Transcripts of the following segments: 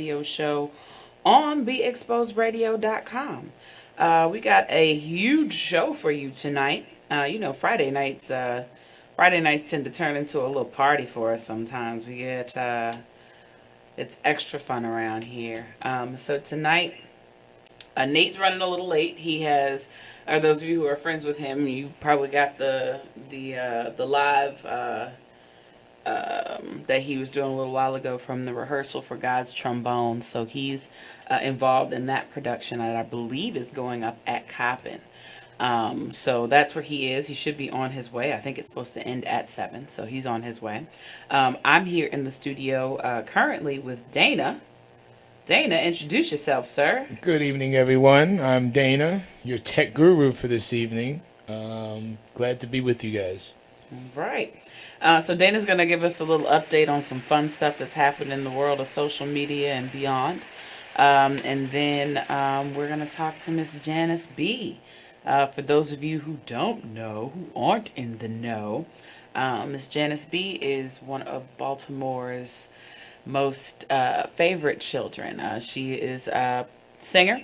radio show on BeExposedRadio.com. We got a huge show for you tonight. Friday nights tend to turn into a little party for us sometimes. We get it's extra fun around here. So tonight, Nate's running a little late. He has, or those of you who are friends with him, you probably got the live that he was doing a little while ago from the rehearsal for God's Trombone. So he's involved in that production that I believe is going up at Coppin. So that's where he is. He should be on his way. I think it's supposed to end at 7, so he's on his way. I'm here in the studio currently with Dana. Dana, introduce yourself, sir. Good evening, everyone. I'm Dana, your tech guru for this evening. Glad to be with you guys. All right. So Dana's going to give us a little update on some fun stuff that's happened in the world of social media and beyond. And then we're going to talk to Miss Janice B. For those of you who don't know, who aren't in the know, Miss Janice B. is one of Baltimore's most favorite children. She is a singer.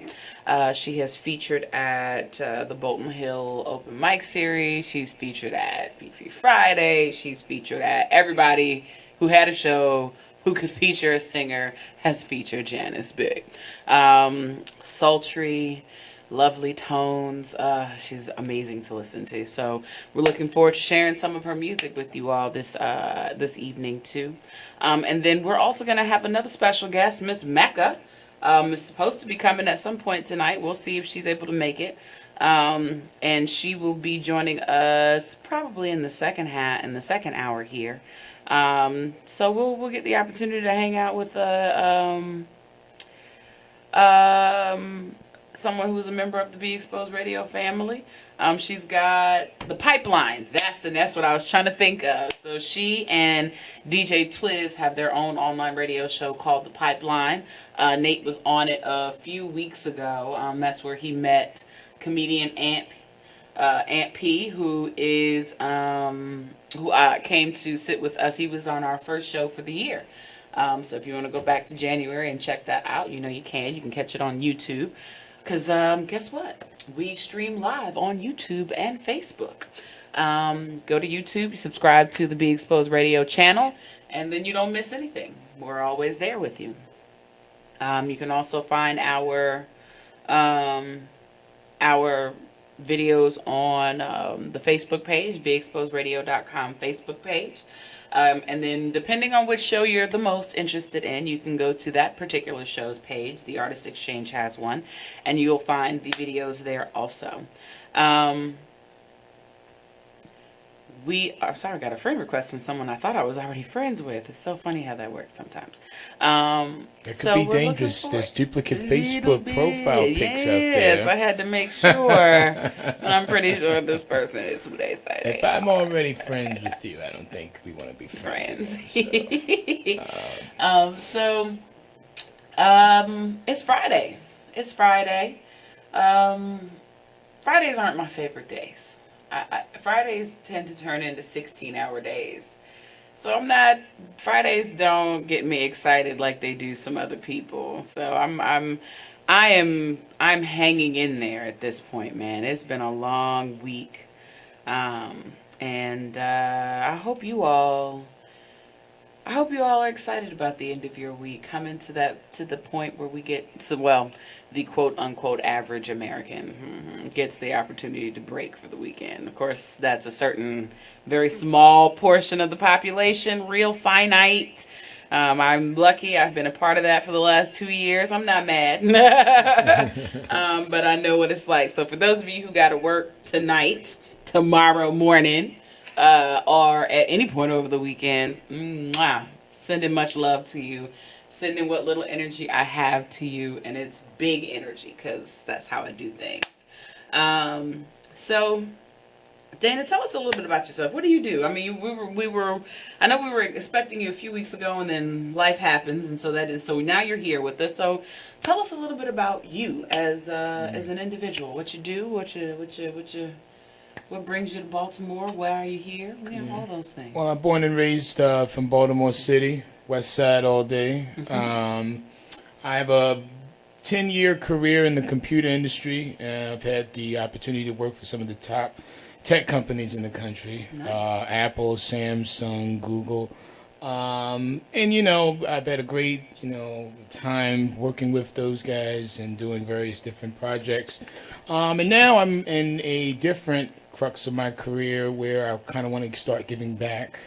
She has featured at the Bolton Hill Open Mic Series. She's featured at Beefy Friday. She's featured at everybody who had a show who could feature a singer has featured Janice B. Sultry, lovely tones. She's amazing to listen to. So we're looking forward to sharing some of her music with you all this evening too. And then we're also going to have another special guest, Miss Mecca. Is supposed to be coming at some point tonight. We'll see if she's able to make it. And she will be joining us probably in the second hour here. So we'll get the opportunity to hang out with someone who's a member of the Be Exposed Radio family. She's got the Pipeline. That's what I was trying to think of. So she and DJ Twiz have their own online radio show called The Pipeline. Nate was on it a few weeks ago. That's where he met comedian Aunt P, who is who came to sit with us. He was on our first show for the year. So if you want to go back to January and check that out, you can. You can catch it on YouTube. Because guess what? We stream live on YouTube and Facebook. Go to YouTube, subscribe to the Be Exposed Radio channel, and then you don't miss anything. We're always there with you. You can also find our videos on the Facebook page, BeExposedRadio.com Facebook page. And then depending on which show you're the most interested in, you can go to that particular show's page. The Artist Exchange has one, and you'll find the videos there also. I'm sorry, I got a friend request from someone I thought I was already friends with. It's so funny how that works sometimes. That could be dangerous. There's duplicate Facebook profile pics out there. Yes, I had to make sure. And I'm pretty sure this person is who they say they If I'm already friends with you, I don't think we want to be friends. So it's Friday. It's Friday. Fridays aren't my favorite days. Fridays tend to turn into 16-hour days. So Fridays don't get me excited like they do some other people. So I'm hanging in there at this point, man. It's been a long week. And I hope you all are excited about the end of your week, coming to the point where we get the quote unquote average American gets the opportunity to break for the weekend. Of course, that's a certain very small portion of the population, real finite. I'm lucky. I've been a part of that for the last 2 years. I'm not mad, but I know what it's like. So for those of you who got to work tonight, tomorrow morning, or at any point over the weekend, sending much love to you, sending what little energy I have to you, and it's big energy because that's how I do things. So Dana, tell us a little bit about yourself. What do you do? I mean, I know we were expecting you a few weeks ago, and then life happens, and so now you're here with us. So tell us a little bit about you as an individual. What you do, what brings you to Baltimore? Why are you here? All those things. Well, I'm born and raised from Baltimore City, West Side all day. I have a 10-year career in the computer industry. I've had the opportunity to work for some of the top tech companies in the country. Nice. Apple, Samsung, Google. And, I've had a great, time working with those guys and doing various different projects. And now I'm in a different crux of my career where I kind of want to start giving back,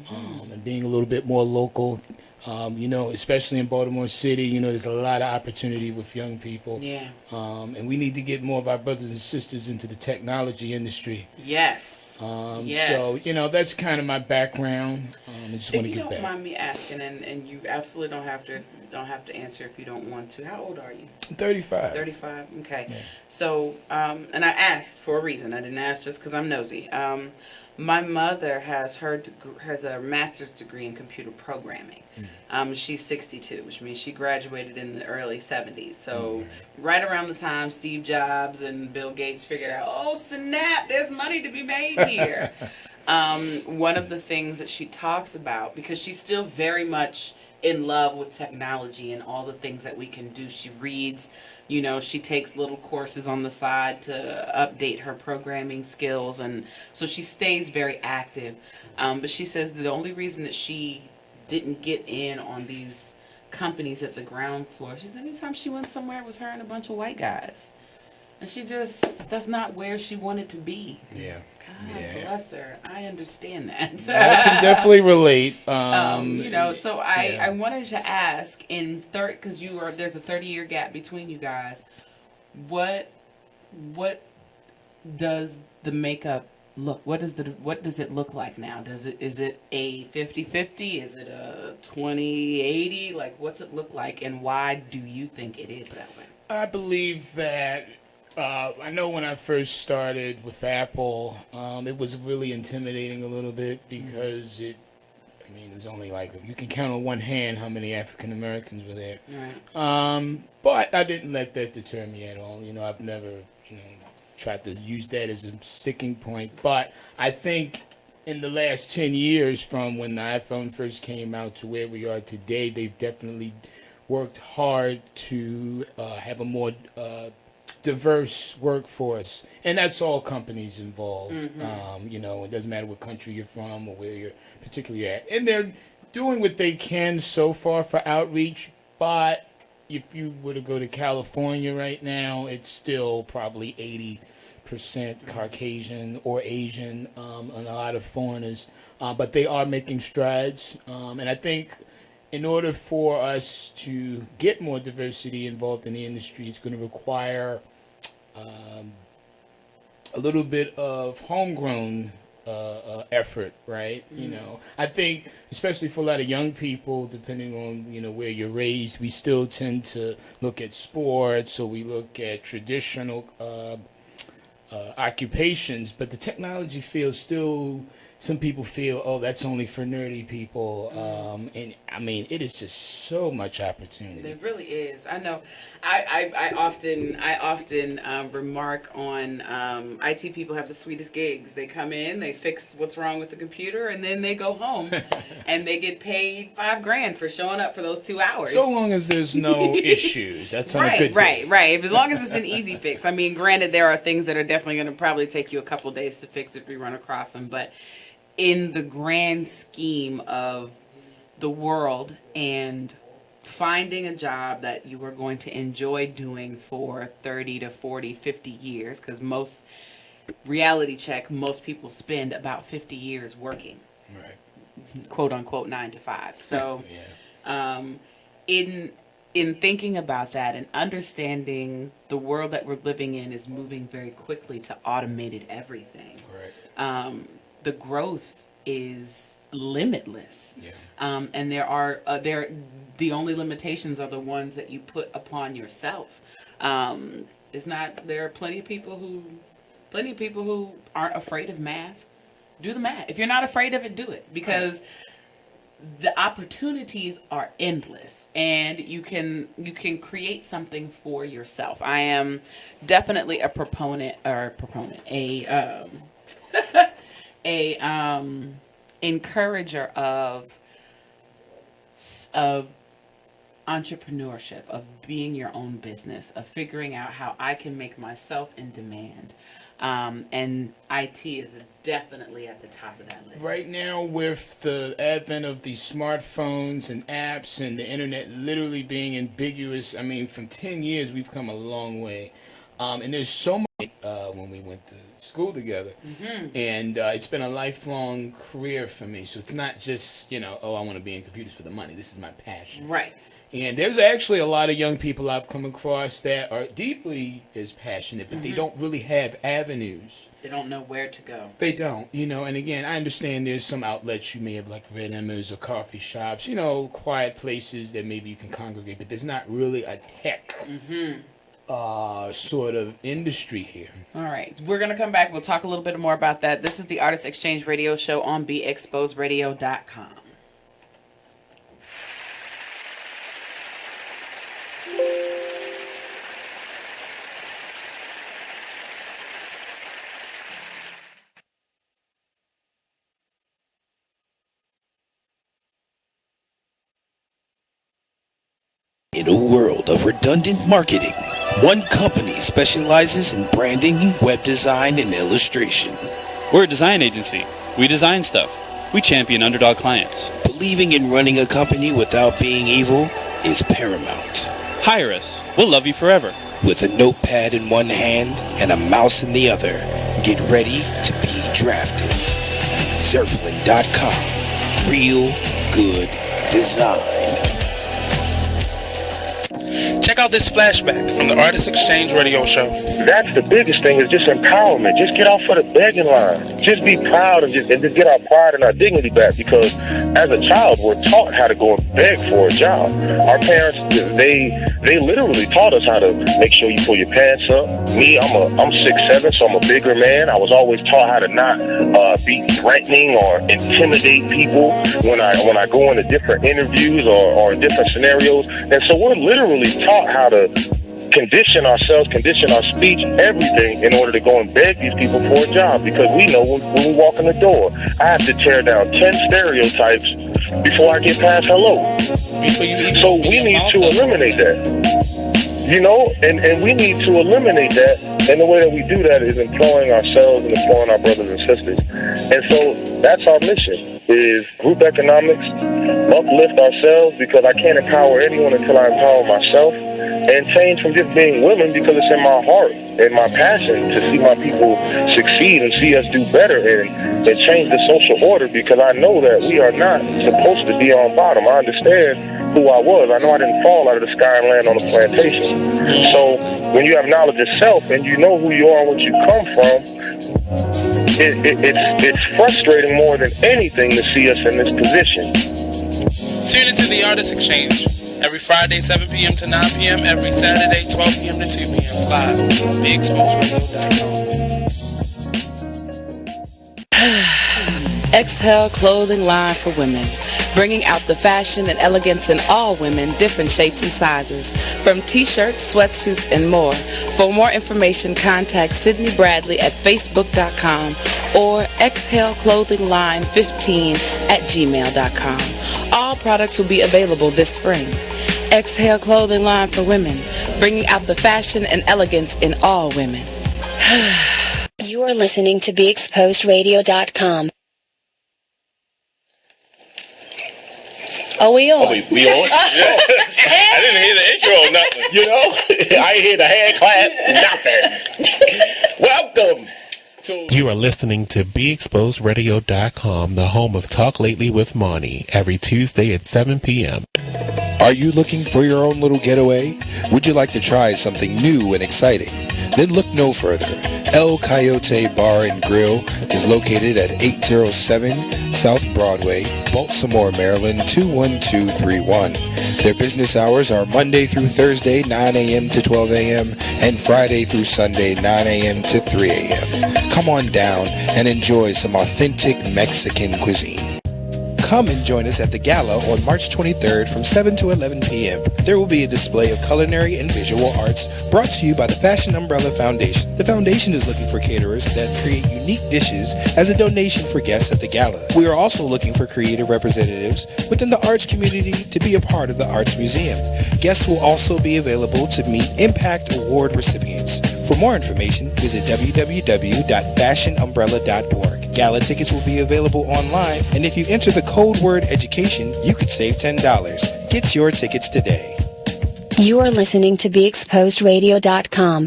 and being a little bit more local. Especially in Baltimore City, there's a lot of opportunity with young people. Yeah. And we need to get more of our brothers and sisters into the technology industry. Yes. Yes. So, that's kind of my background. I just want If to you get don't back. mind me asking, and you absolutely don't have to answer if you don't want to. How old are you? 35. 35. Okay. Yeah. So, and I asked for a reason. I didn't ask just because I'm nosy. My mother has has a master's degree in computer programming. She's 62, which means she graduated in the early 70s. So right around the time Steve Jobs and Bill Gates figured out, oh snap, there's money to be made here. One of the things that she talks about, because she's still very much in love with technology and all the things that we can do. She reads, she takes little courses on the side to update her programming skills, and so she stays very active. But she says the only reason that she didn't get in on these companies at the ground floor, she said anytime she went somewhere it was her and a bunch of white guys. And that's not where she wanted to be. Yeah. God Yeah. bless her. I understand that. I can definitely relate. So I wanted to ask because there's a 30-year gap between you guys. What does the makeup look? What does it look like now? Is it a 50-50? Is it a 20-80? Like, what's it look like, and why do you think it is that way? I believe that I know when I first started with Apple, it was really intimidating a little bit because it was only like you can count on one hand how many African Americans were there. Right. But I didn't let that deter me at all. I've never, tried to use that as a sticking point. But I think in the last 10 years, from when the iPhone first came out to where we are today, they've definitely worked hard to have a more diverse workforce, and that's all companies involved. It doesn't matter what country you're from or where you're particularly at, and they're doing what they can so far for outreach. But if you were to go to California right now, it's still probably 80% Caucasian or Asian, and a lot of foreigners. But they are making strides, and I think in order for us to get more diversity involved in the industry, it's going to require a little bit of homegrown effort, right? I think, especially for a lot of young people, depending on where you're raised, we still tend to look at sports, or we look at traditional occupations, but the technology field still. Some people feel, oh, that's only for nerdy people, and it is just so much opportunity. It really is. I know. I often remark on IT people have the sweetest gigs. They come in, they fix what's wrong with the computer, and then they go home, and they get paid $5,000 for showing up for those 2 hours. So long as there's no issues, that's on a good day. Right. As long as it's an easy fix. Granted, there are things that are definitely going to probably take you a couple of days to fix if we run across them, but in the grand scheme of the world and finding a job that you are going to enjoy doing for 30 to 40, 50 years, because most people spend about 50 years working, right, quote unquote 9 to 5. So yeah. in thinking about that and understanding the world that we're living in is moving very quickly to automated everything. Right. The growth is limitless. Yeah. And the only limitations are the ones that you put upon yourself. There are plenty of people who aren't afraid of math. Do the math. If you're not afraid of it, do it, because the opportunities are endless, and you can create something for yourself. I am definitely a encourager of entrepreneurship, of being your own business, of figuring out how I can make myself in demand. And IT is definitely at the top of that list. Right now, with the advent of these smartphones and apps and the internet literally being ambiguous, I mean, from 10 years, we've come a long way. And there's so much when we went to school together. And it's been a lifelong career for me. So it's not just, I want to be in computers for the money. This is my passion. Right. And there's actually a lot of young people I've come across that are deeply as passionate, but they don't really have avenues. They don't know where to go. They don't, and again, I understand there's some outlets you may have, like Red Emmers or coffee shops, quiet places that maybe you can congregate, but there's not really a tech sort of industry here. All right. We're going to come back. We'll talk a little bit more about that. This is the Artist Exchange Radio Show on BExposedRadio.com. In a world of redundant marketing, one company specializes in branding, web design, and illustration. We're a design agency. We design stuff. We champion underdog clients. Believing in running a company without being evil is paramount. Hire us. We'll love you forever. With a notepad in one hand and a mouse in the other, get ready to be drafted. Zerflin.com. Real good design. Check out this flashback from the Artist Exchange Radio Show. That's the biggest thing, is just empowerment. Just get off of the begging line. Just be proud and just get our pride and our dignity back, because as a child, we're taught how to go and beg for a job. Our parents, they literally taught us how to make sure you pull your pants up. Me, I'm 6'7", so I'm a bigger man. I was always taught how to not be threatening or intimidate people when I go into different interviews or in different scenarios. And so we're literally taught how to condition ourselves, condition our speech, everything, in order to go and beg these people for a job, because we know when we walk in the door, I have to tear down 10 stereotypes before I get past hello. So we need to eliminate that. And we need to eliminate that, and the way that we do that is employing ourselves and employing our brothers and sisters. And so that's our mission, is group economics, uplift ourselves, because I can't empower anyone until I empower myself, and change from just being women, because it's in my heart and my passion to see my people succeed and see us do better and change the social order, because I know that we are not supposed to be on bottom. I understand who I was. I know I didn't fall out of the sky and land on a plantation. So when you have knowledge of self and you know who you are and what you come from, it's frustrating more than anything to see us in this position. Tune into the Artist Exchange every Friday, 7 p.m. to 9 p.m., every Saturday, 12 p.m. to 2 p.m. live on BeExposedRadio.com. Exhale Clothing Line for Women, bringing out the fashion and elegance in all women, different shapes and sizes, from t-shirts, sweatsuits, and more. For more information, contact Sydney Bradley at facebook.com or exhaleclothingline15@gmail.com. All products will be available this spring. Exhale Clothing Line for Women, bringing out the fashion and elegance in all women. You are listening to BeExposedRadio.com. Are we on? We on? Yeah. I didn't hear the intro or nothing. I didn't hear the hand clap, nothing. Welcome to... You are listening to BeExposedRadio.com, the home of Talk Lately with Monty, every Tuesday at 7 p.m. Are you looking for your own little getaway? Would you like to try something new and exciting? Then look no further. El Coyote Bar and Grill is located at 807 South Broadway, Baltimore, Maryland, 21231. Their business hours are Monday through Thursday, 9 a.m. to 12 a.m., and Friday through Sunday, 9 a.m. to 3 a.m. Come on down and enjoy some authentic Mexican cuisine. Come and join us at the gala on March 23rd from 7 to 11 p.m. There will be a display of culinary and visual arts brought to you by the Fashion Umbrella Foundation. The foundation is looking for caterers that create unique dishes as a donation for guests at the gala. We are also looking for creative representatives within the arts community to be a part of the Arts Museum. Guests will also be available to meet Impact Award recipients. For more information, visit www.fashionumbrella.org. Gala tickets will be available online, and if you enter the code word education, you could save $10. Get your tickets today. You are listening to BeExposedRadio.com.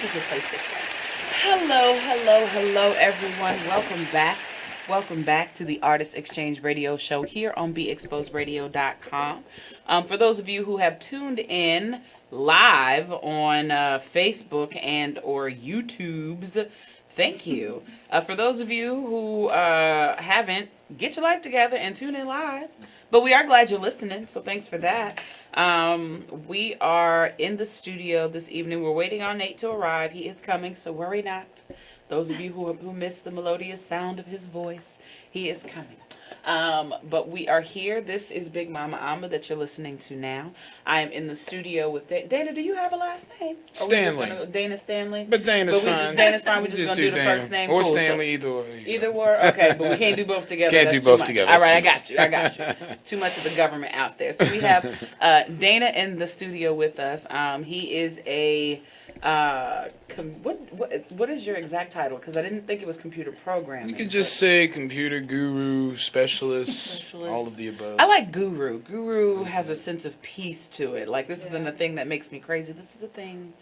Just replace this one. Hello, everyone. Welcome back to the Artist Exchange Radio Show here on BeExposedRadio.com. For those of you who have tuned in live on Facebook and or YouTube's, thank you. For those of you who haven't, get your life together and tune in live. But we are glad you're listening, so thanks for that. We are in the studio this evening. We're waiting on Nate to arrive. He is coming, so worry not. Those of you who missed the melodious sound of his voice, he is coming. But we are here. This is Big Mama Amma that you're listening to now. I am in the studio with Dana. Do you have a last name? Stanley. Dana Stanley? But Dana's fine. Dana's fine. We're just going to do the first name. Or cool. Stanley, either or. Either or? Okay, but we can't do both together. Can't do both together. All right, I got you. It's too much of the government out there. So we have Dana in the studio with us. He is a... what is your exact title? Because I didn't think it was computer programming. You could just say computer guru, specialist, all of the above. I like guru. Guru has a sense of peace to it. Like, this isn't a thing that makes me crazy. This is a thing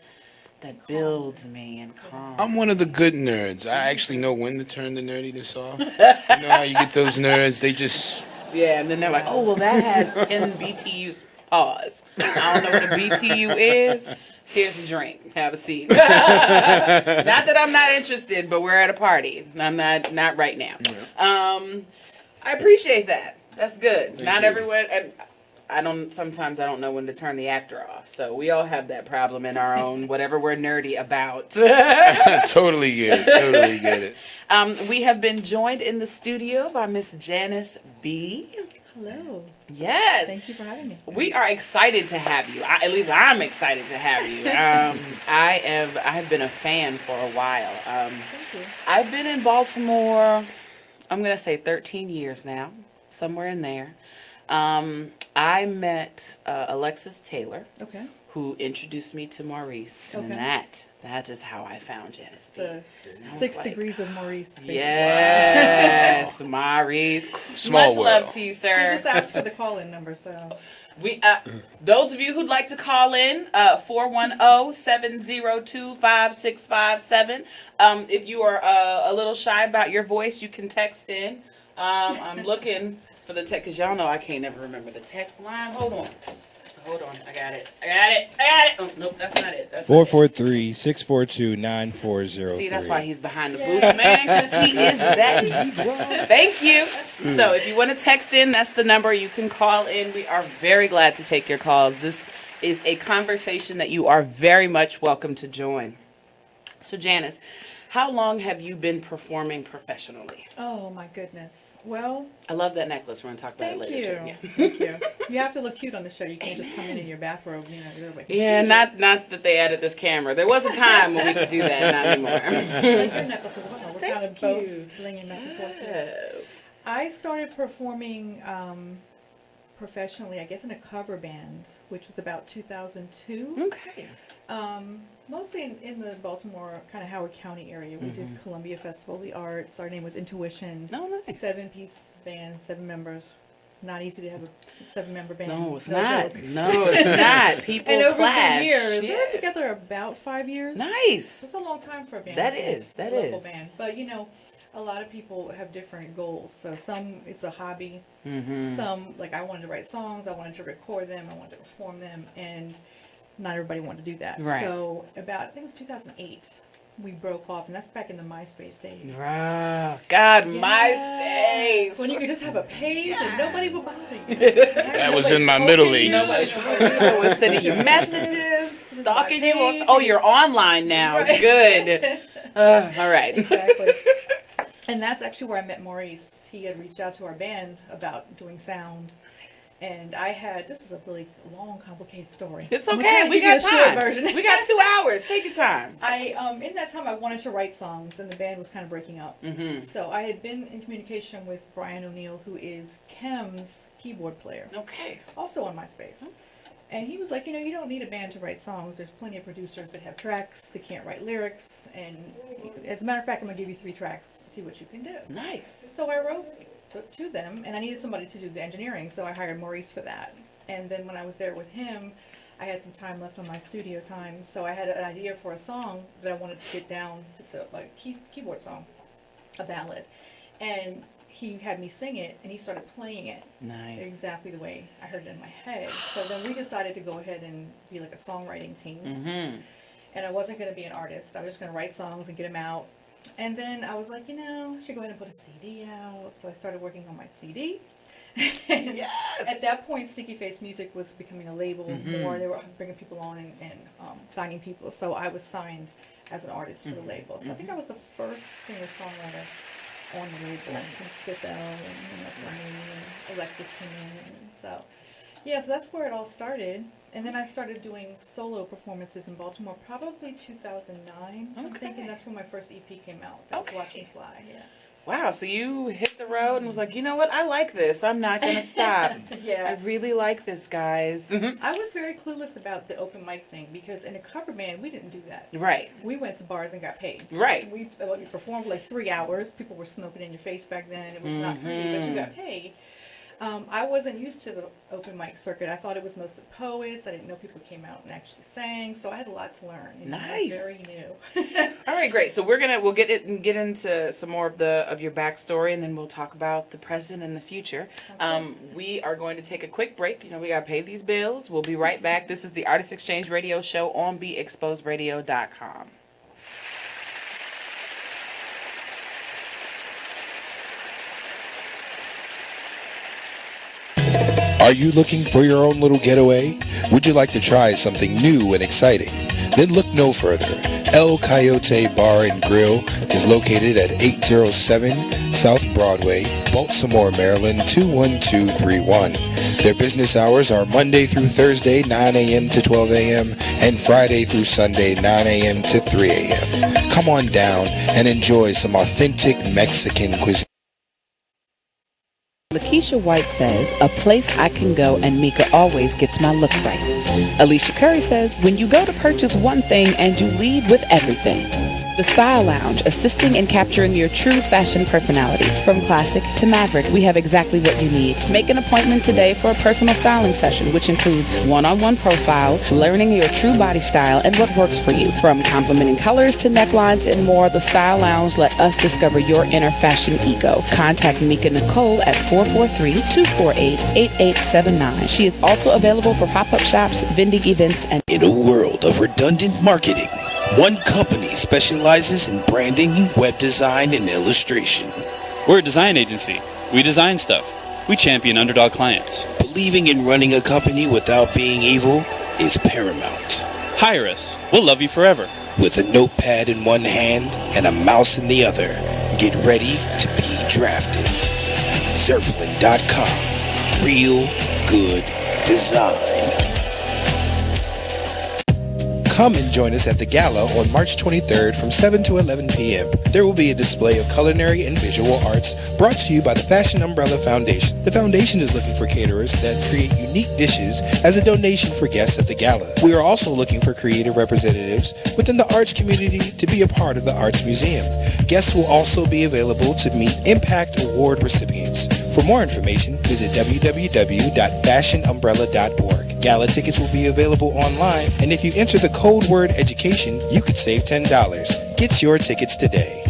that builds me and calms. I'm one of the good nerds. I actually know when to turn the nerdiness off. You know how you get those nerds? They just... Yeah, and then they're like, oh, well, that has 10 BTUs. Pause. I don't know what a BTU is. Here's a drink. Have a seat. Not that I'm not interested, but we're at a party. I'm not right now. I appreciate that. That's good. Not everyone. Sometimes I don't know when to turn the actor off. So we all have that problem in our own whatever we're nerdy about. Totally get it. We have been joined in the studio by Miss Janice B. Hello. Yes. Thank you for having me. We are excited to have you. At least I'm excited to have you. I have been a fan for a while. Thank you. I've been in Baltimore, I'm going to say 13 years now, somewhere in there. I met Alexis Taylor, who introduced me to Maurice, and that is how I found Janice B. The 6 degrees of Maurice. Basically. Yes, Maurice. Much love to you, sir. You just asked for the call-in number, so. We those of you who'd like to call in, 410-702-5657. If you are a little shy about your voice, you can text in. I'm looking for the text, because y'all know I can't ever remember the text line. Hold on. I got it. Oh, nope, that's not it. 443-642-9403. See, that's why he's behind the booth, man, because he is that. Thank you. So if you want to text in, that's the number. You can call in. We are very glad to take your calls. This is a conversation that you are very much welcome to join. So, Janice, how long have you been performing professionally? Oh, my goodness. Well, I love that necklace. We're going to talk about it later. Thank you. You have to look cute on the show. You can't just come in your bathrobe. Yeah, not that they added this camera. There was a time when we could do that, not anymore. I like your necklace as well. We're kind of both blinging back and forth. Yes. I started performing professionally, I guess, in a cover band, which was about 2002. Okay. Mostly in the Baltimore, kind of Howard County area. We did Columbia Festival of the Arts. Our name was Intuition. Oh, nice. 7-piece band, 7 members. It's not easy to have a 7-member band. No, it's not. No, it's not. People and over clash. the years, we were together about 5 years. Nice. It's a long time for a band. That is. Local band. But, you know, a lot of people have different goals. So some, it's a hobby. Some, like, I wanted to write songs. I wanted to record them. I wanted to perform them. And not everybody wanted to do that. Right. So about, I think it was 2008, we broke off, and that's back in the MySpace days. Wow. God, yes. MySpace. When you could just have a page and nobody would bother you. That was in my middle age. Nobody was sending you messages, stalking you. Oh, you're online now. Right. Good. All right. Exactly. And that's actually where I met Maurice. He had reached out to our band about doing sound. And this is a really long, complicated story. It's okay. We got time. We got 2 hours. Take your time. In that time, I wanted to write songs, and the band was kind of breaking up. Mm-hmm. So I had been in communication with Brian O'Neill, who is Kem's keyboard player. Okay. Also on MySpace. And he was like, you don't need a band to write songs. There's plenty of producers that have tracks. They can't write lyrics. And as a matter of fact, I'm going to give you 3 tracks. See what you can do. Nice. So I wrote to them, and I needed somebody to do the engineering, so I hired Maurice for that. And then when I was there with him, I had some time left on my studio time, so I had an idea for a song that I wanted to get down. It's a keyboard song, a ballad. And he had me sing it, and he started playing it. Nice. Exactly the way I heard it in my head. So then we decided to go ahead and be like a songwriting team. Mm-hmm. And I wasn't going to be an artist. I was just going to write songs and get them out. And then I was like, I should go ahead and put a CD out. So I started working on my CD. Yes. At that point, Sticky Face Music was becoming a label Mm-hmm. more. They were bringing people on and signing people. So I was signed as an artist for the label. So I think I was the first singer-songwriter on the label. Spitbell and Ryan and Alexis came in. And so that's where it all started. And then I started doing solo performances in Baltimore, probably 2009. I'm thinking that's when my first EP came out. That was Watch Me Fly, yeah. Wow, so you hit the road and was like, you know what, I like this. I'm not going to stop. Yeah. I really like this, guys. I was very clueless about the open mic thing because in a cover band, we didn't do that. Right. We went to bars and got paid. Right. We performed for like 3 hours. People were smoking in your face back then. It was not pretty, but you got paid. I wasn't used to the open mic circuit. I thought it was mostly poets. I didn't know people came out and actually sang, so I had a lot to learn. Nice. Very new. All right, great. So we'll get into some more of your backstory, and then we'll talk about the present and the future. We are going to take a quick break. We gotta pay these bills. We'll be right back. This is the Artist Exchange Radio Show on BeExposedRadio.com. Are you looking for your own little getaway? Would you like to try something new and exciting? Then look no further. El Coyote Bar and Grill is located at 807 South Broadway, Baltimore, Maryland 21231. Their business hours are Monday through Thursday 9 a.m. to 12 a.m. and Friday through Sunday 9 a.m. to 3 a.m. Come on down and enjoy some authentic Mexican cuisine. Lakeisha White says, a place I can go and Mecca always gets my look right. Alicia Curry says, when you go to purchase one thing and you leave with everything. The Style Lounge, assisting in capturing your true fashion personality. From classic to maverick, we have exactly what you need. Make an appointment today for a personal styling session, which includes one-on-one profile, learning your true body style and what works for you. From complimenting colors to necklines and more, the Style Lounge let us discover your inner fashion ego. Contact Mika Nicole at 443-248-8879. She is also available for pop-up shops, vending events, and... In a world of redundant marketing, one company specializes in branding, web design, and illustration. We're a design agency. We design stuff. We champion underdog clients. Believing in running a company without being evil is paramount. Hire us. We'll love you forever. With a notepad in one hand and a mouse in the other, get ready to be drafted. Zerflin.com. Real good design. Come and join us at the Gala on March 23rd from 7 to 11 p.m. There will be a display of culinary and visual arts brought to you by the Fashion Umbrella Foundation. The foundation is looking for caterers that create unique dishes as a donation for guests at the Gala. We are also looking for creative representatives within the arts community to be a part of the Arts Museum. Guests will also be available to meet Impact Award recipients. For more information, visit www.fashionumbrella.org. Gala tickets will be available online, and if you enter the code word education, you could save $10. Get your tickets today.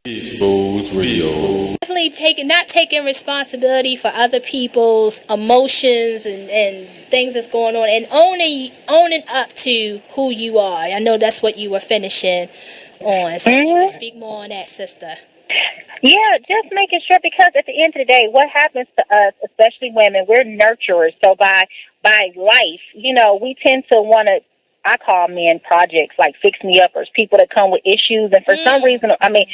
Exposed Radio. Definitely not taking responsibility for other people's emotions and things that's going on, and owning up to who you are. I know that's what you were finishing on, so you can speak more on that, sister. Yeah, just making sure, because at the end of the day, what happens to us, especially women, we're nurturers. So by life, we tend to want to I call men projects, like fix me uppers, people that come with issues, and for some reason, I mean,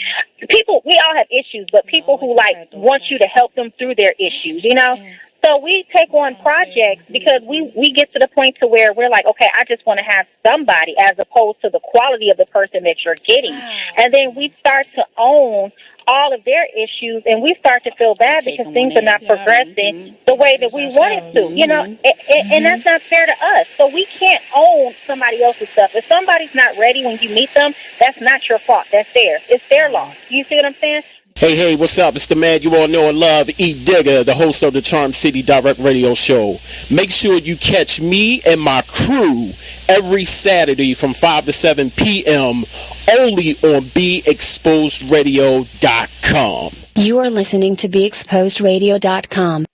people, we all have issues, but people who like want you to help them through their issues, you know. So we take on projects because we get to the point to where we're like, okay, I just want to have somebody, as opposed to the quality of the person that you're getting. And then we start to own all of their issues, and we start to feel bad because things are not progressing the way that we want it to, you know, and that's not fair to us. So we can't own somebody else's stuff. If somebody's not ready when you meet them, that's not your fault. That's theirs. It's their loss. You see what I'm saying? Hey, what's up? It's the man you all know and love, E. Digger, the host of the Charm City Direct Radio Show. Make sure you catch me and my crew every Saturday from 5 to 7 p.m. only on BeExposedRadio.com. You are listening to BeExposedRadio.com.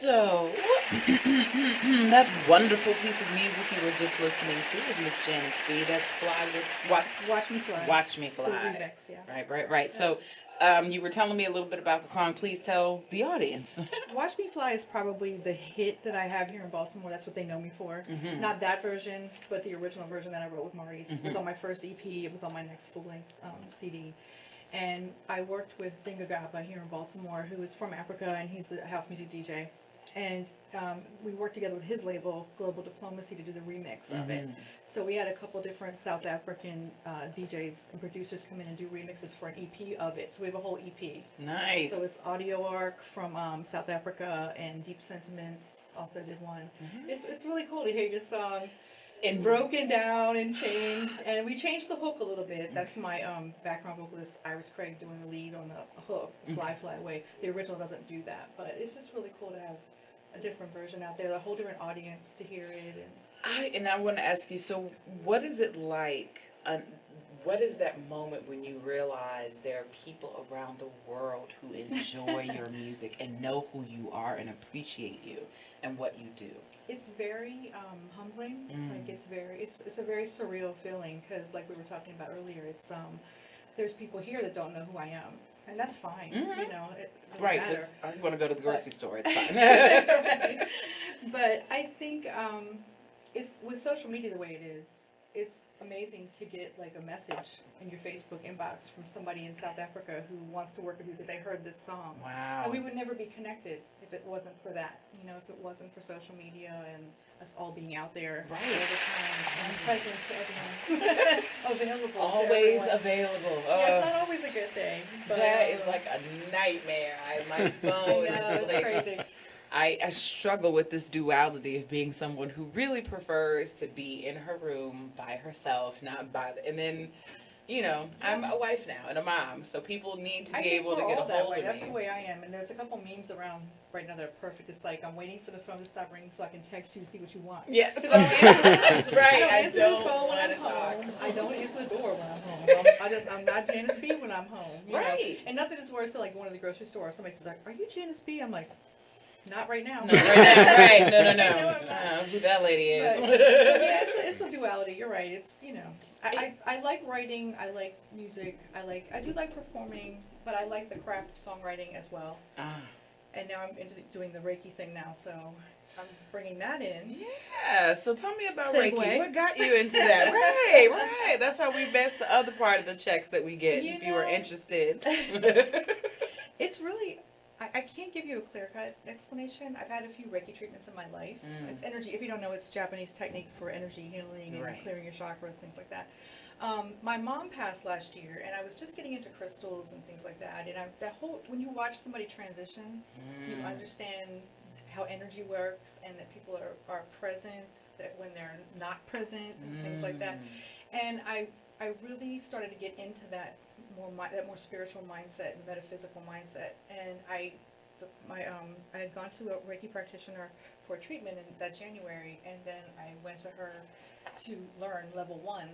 So, that wonderful piece of music you were just listening to is Miss Janice B. That's Fly with Watch Me Fly. Watch Me The Fly. remix, yeah. Right. So, you were telling me a little bit about the song. Please tell the audience. Watch Me Fly is probably the hit that I have here in Baltimore. That's what they know me for. Mhm. Not that version, but the original version that I wrote with Maurice. It was Mhm. on my first EP. It was on my next full-length CD. And I worked with Dinga Gaba here in Baltimore, who is from Africa, and he's a house music DJ. And we worked together with his label, Global Diplomacy, to do the remix of it. Mhm. So we had a couple different South African DJs and producers come in and do remixes for an EP of it. So we have a whole EP. Nice. So it's Audio Arc from South Africa, and Deep Sentiments also did one. It's really cool to hear your song and broken down and changed. And we changed the hook a little bit. That's my background vocalist, Iris Craig, doing the lead on the hook, Fly Fly Away. The original doesn't do that, but it's just really cool to have a different version out there, a whole different audience to hear it. And I want to ask you, so what is it like? What is that moment when you realize there are people around the world who enjoy your music and know who you are and appreciate you and what you do? It's very humbling. Like it's a very surreal feeling because, like we were talking about earlier, it's there's people here that don't know who I am, and that's fine. You know, it doesn't Right, matter. I'm going to go to the grocery store. It's fine. Right. But I think it's with social media the way it is. It's amazing to get like a message in your Facebook inbox from somebody in South Africa who wants to work with you because they heard this song. Wow. And we would never be connected if it wasn't for that. You know, if it wasn't for social media and us all being out there all the time and present to everyone. Available. Always to available. Yeah, it's not always a good thing. But, That is like a nightmare. My phone. I know, it's crazy. I struggle with this duality of being someone who really prefers to be in her room by herself, not by and then, you know, I'm a wife now and a mom, so people need to be able to get a hold of me. That's the way I am, and there's a couple memes around right now that are perfect. It's like, I'm waiting for the phone to stop ringing so I can text you to see what you want. Yes. That's right. I I don't answer don't the phone when want I'm to talk. home. I don't answer the door when I'm home. I'm not Janice B when I'm home. You know? And nothing is worse than like going to the grocery store. Somebody says, "Are you Janice B?" I'm like, not right now. Not right now, right. No. Who that lady is. But yeah, it's a duality. You're right. It's, you know, I like writing. I like music. I do like performing, but I like the craft of songwriting as well. And now I'm into doing the Reiki thing now, so I'm bringing that in. Yeah, so tell me about Segue. Reiki. What got you into that? Right. That's how we best the other part of the checks that we get if you are interested. It's really, I can't give you a clear-cut explanation. I've had a few Reiki treatments in my life. It's energy. If you don't know, it's Japanese technique for energy healing and clearing your chakras, things like that. My mom passed last year, and I was just getting into crystals and things like that. And when you watch somebody transition, you understand how energy works and that people are present, that when they're not present, and things like that. And I really started to get into that more spiritual mindset and metaphysical mindset. And I had gone to a Reiki practitioner for a treatment in that January, and then I went to her to learn level 1,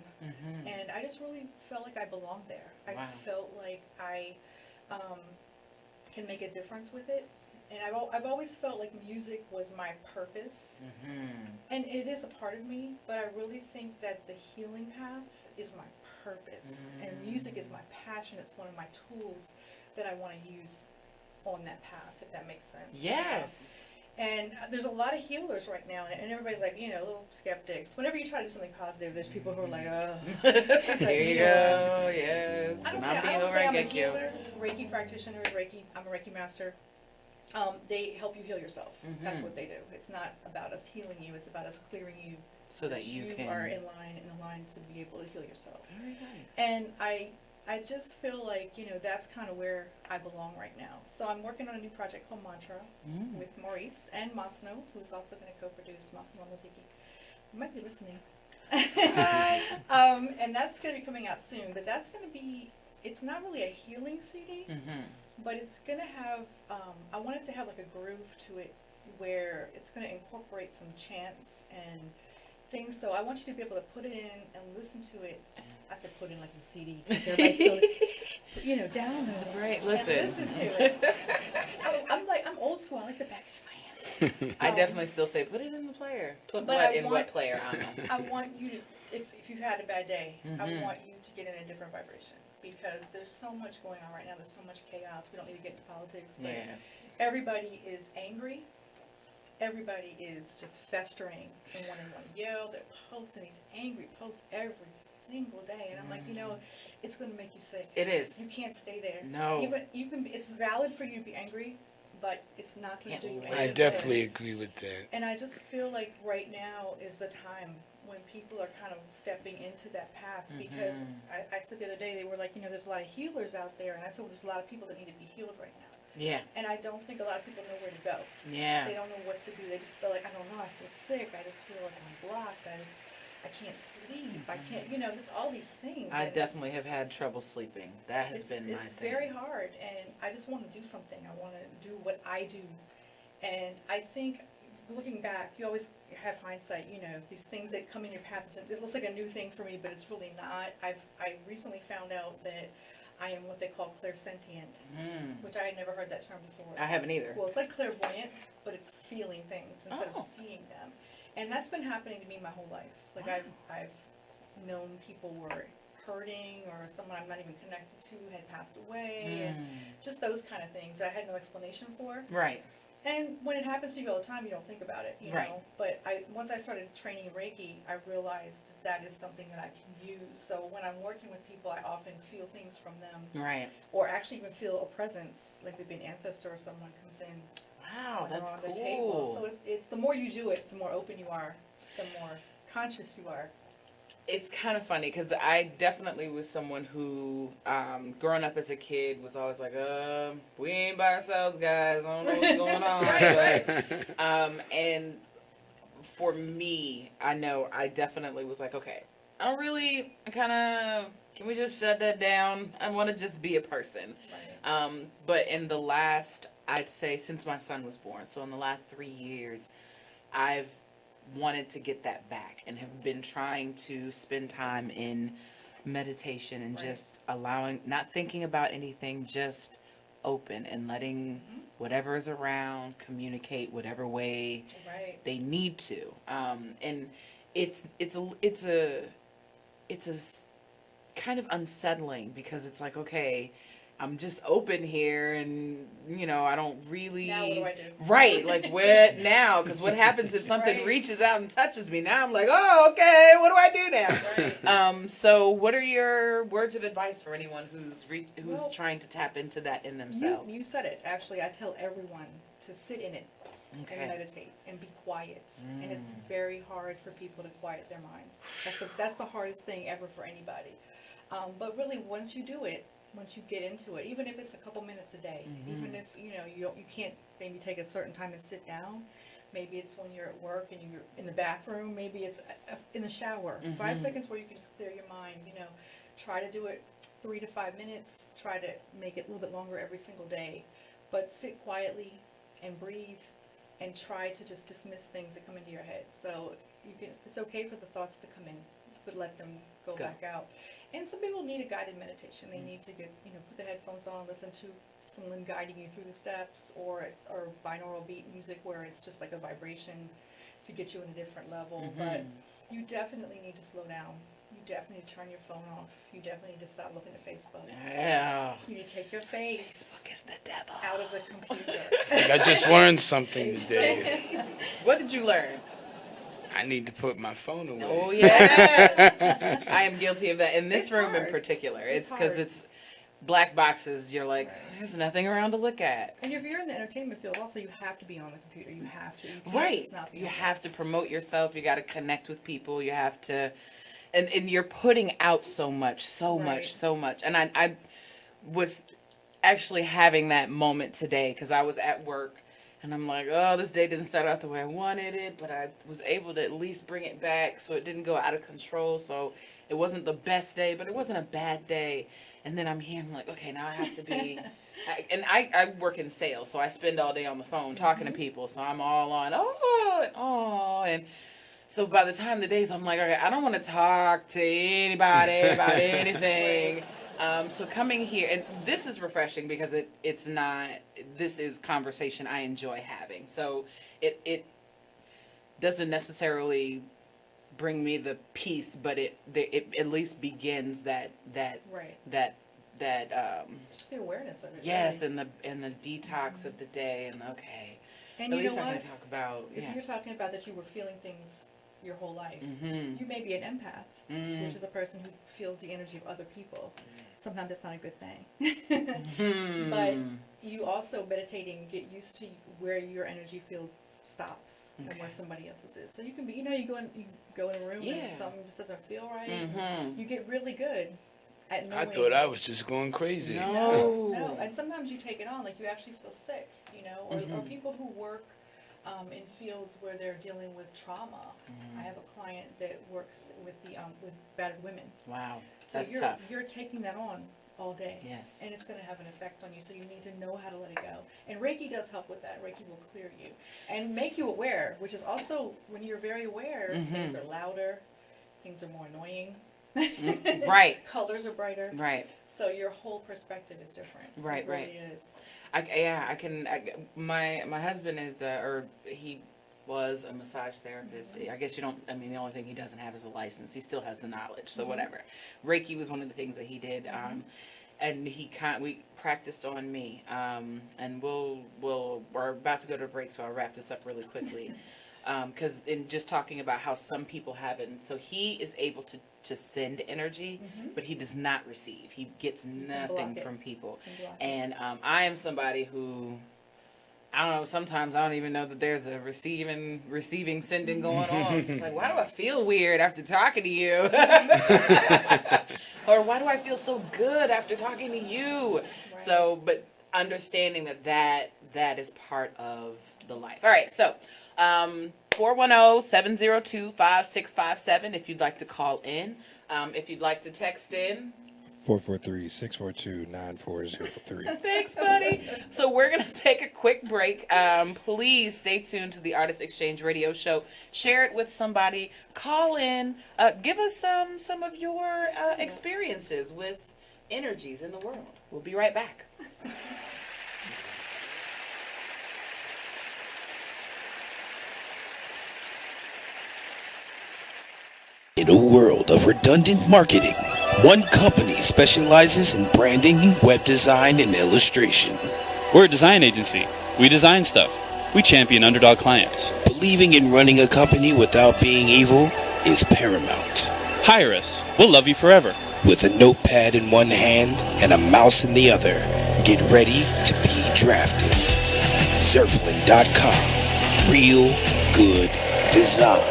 and I just really felt like I belonged there. I felt like I can make a difference with it, and I've always felt like music was my purpose, and it is a part of me, but I really think that the healing path is my purpose, and music is my passion. It's one of my tools that I want to use on that path, if that makes sense. Yes. And there's a lot of healers right now, and everybody's like, you know, little skeptics. Whenever you try to do something positive, there's people who are like, oh. There you go, yes. I don't say I'm a healer, Reiki practitioner, I'm a Reiki master. They help you heal yourself. That's what they do. It's not about us healing you, it's about us clearing you so that you are in line to be able to heal yourself. Very nice. And I just feel like, you know, that's kind of where I belong right now. So I'm working on a new project called Mantra with Maurice and Masno, who's also going to co-produce, Masno Muziki. You might be listening. And that's going to be coming out soon, but that's going to be, it's not really a healing CD, but it's going to have, I want it to have like a groove to it where it's going to incorporate some chants and things. So I want you to be able to put it in and listen to it. I said put in like the CD. Everybody still, you know, download. Right, listen to it. I'm old school. I like the package in my hand. I definitely still say put it in the player. Put But what in what player? I don't know. I want you to, if you've had a bad day, I Mhm. want you to get in a different vibration, because there's so much going on right now. There's so much chaos. We don't need to get into politics, but Yeah. everybody is angry. Everybody is just festering and wanting to yell. They're posting these angry posts every single day, and I'm like, it's going to make you sick. It is. You can't stay there. No. Even you can. It's valid for you to be angry, but it's not going to do you any I good. definitely agree with that. And I just feel like right now is the time when people are kind of stepping into that path, because I said the other day, they were like, there's a lot of healers out there, and I said, well, there's a lot of people that need to be healed right now. Yeah. And I don't think a lot of people know where to go. Yeah. They don't know what to do. They just feel like, I don't know, I feel sick. I just feel like I'm blocked. I can't sleep. I can't, just all these things. I And definitely have had trouble sleeping. That has been my it's thing. very hard, and I just want to do something. I want to do what I do. And I think, looking back, you always have hindsight, these things that come in your path. It looks like a new thing for me, but it's really not. I recently found out that I am what they call clairsentient, which I had never heard that term before. I haven't either. Well, it's like clairvoyant, but it's feeling things instead of seeing them. And that's been happening to me my whole life. Like, I've known people were hurting, or someone I'm not even connected to had passed away, and just those kind of things that I had no explanation for. Right. And when it happens to you all the time, you don't think about it, Right. know. But once I started training Reiki, I realized that is something that I can use. So when I'm working with people, I often feel things from them. Right. Or actually even feel a presence, like maybe an ancestor or someone comes in. Wow, when they're that's on the cool. table. So it's the more you do it, the more open you are, the more conscious you are. It's kind of funny because I definitely was someone who, growing up as a kid, was always like, we ain't by ourselves, guys. I don't know what's going on. But, and for me, I know I definitely was like, okay, can we just shut that down? I want to just be a person. Right. But in the last, I'd say since my son was born, so in the last 3 years, I've wanted to get that back and have been trying to spend time in meditation and just allowing, not thinking about anything, just open and letting whatever is around communicate whatever way they need to. And it's a kind of unsettling because it's like, okay, I'm just open here, and I don't really. Now what do I do? Right, like what now? Because what happens if something reaches out and touches me? Now I'm like, oh, okay, what do I do now? So, what are your words of advice for anyone who's trying to tap into that in themselves? You said it. Actually, I tell everyone to sit in it and meditate and be quiet. And it's very hard for people to quiet their minds. That's the hardest thing ever for anybody. But really, once you do it. Once you get into it, even if it's a couple minutes a day, even if you can't maybe take a certain time and sit down, maybe it's when you're at work and you're in the bathroom, maybe it's in the shower, 5 seconds where you can just clear your mind. Try to do it 3 to 5 minutes. Try to make it a little bit longer every single day, but sit quietly and breathe and try to just dismiss things that come into your head. So it's okay for the thoughts to come in, but let them go back out. And some people need a guided meditation. They need to get, put the headphones on, listen to someone guiding you through the steps, or binaural beat music where it's just like a vibration to get you in a different level. But you definitely need to slow down. You definitely need to turn your phone off. You definitely need to stop looking at Facebook. Yeah. You need to take your face Facebook is the devil. out of the computer. I just learned something today. What did you learn? I need to put my phone away. Oh, yes. I am guilty of that. In this room in particular. It's because it's black boxes. You're like, there's nothing around to look at. And if you're in the entertainment field, also, you have to be on the computer. You have to. You have to promote yourself. You got to connect with people. You have to. And you're putting out so much. And I was actually having that moment today because I was at work. And I'm like, oh, this day didn't start out the way I wanted it, but I was able to at least bring it back so it didn't go out of control. So it wasn't the best day, but it wasn't a bad day. And then I'm here, I'm like, okay, now I have to be... I work in sales, so I spend all day on the phone talking to people. So I'm all on, and so by the time the day's, I'm like, okay, I don't want to talk to anybody about anything. So coming here, and this is refreshing because it's not this is conversation I enjoy having. So it doesn't necessarily bring me the peace, but it at least begins that just the awareness of it. yes, really. and the detox of the day, and okay, And at you least know I can what? talk about If you're talking about that you were feeling things your whole life, you may be an empath, which is a person who feels the energy of other people. Sometimes that's not a good thing. But you also meditating, get used to where your energy field stops and where somebody else's is. So you can be, you go in a room and something just doesn't feel right. You get really good at knowing. I thought I was just going crazy. No. And sometimes you take it on, like you actually feel sick, or people who work in fields where they're dealing with trauma. I have a client that works with with battered women. Wow, So that's tough. You're taking that on all day. Yes. And it's going to have an effect on you, so you need to know how to let it go. And Reiki does help with that. Reiki will clear you and make you aware, which is also, when you're very aware, things are louder, things are more annoying. Right. Colors are brighter. Right. So your whole perspective is different. Right, it really right. is. I can. My husband is, or he was a massage therapist. I guess you don't. I mean, the only thing he doesn't have is a license. He still has the knowledge. So whatever. Reiki was one of the things that he did, and we practiced on me. And we're about to go to a break, so I'll wrap this up really quickly. Because in just talking about how some people haven't, so he is able to send energy, but he does not receive. He gets nothing from people. And I am somebody who, I don't know, sometimes I don't even know that there's a receiving, sending going on. I'm just like, why do I feel weird after talking to you? Or why do I feel so good after talking to you? Right. So, but understanding that is part of the life. All right, so 410-702-5657 if you'd like to call in. If you'd like to text in. 443-642-9403. Thanks, buddy. So we're going to take a quick break. Please stay tuned to the Artist Exchange Radio Show. Share it with somebody. Call in. Give us some of your experiences with energies in the world. We'll be right back. In a world of redundant marketing, one company specializes in branding, web design, and illustration. We're a design agency. We design stuff. We champion underdog clients. Believing in running a company without being evil is paramount. Hire us. We'll love you forever. With a notepad in one hand and a mouse in the other, get ready to be drafted. Zerflin.com. Real good design.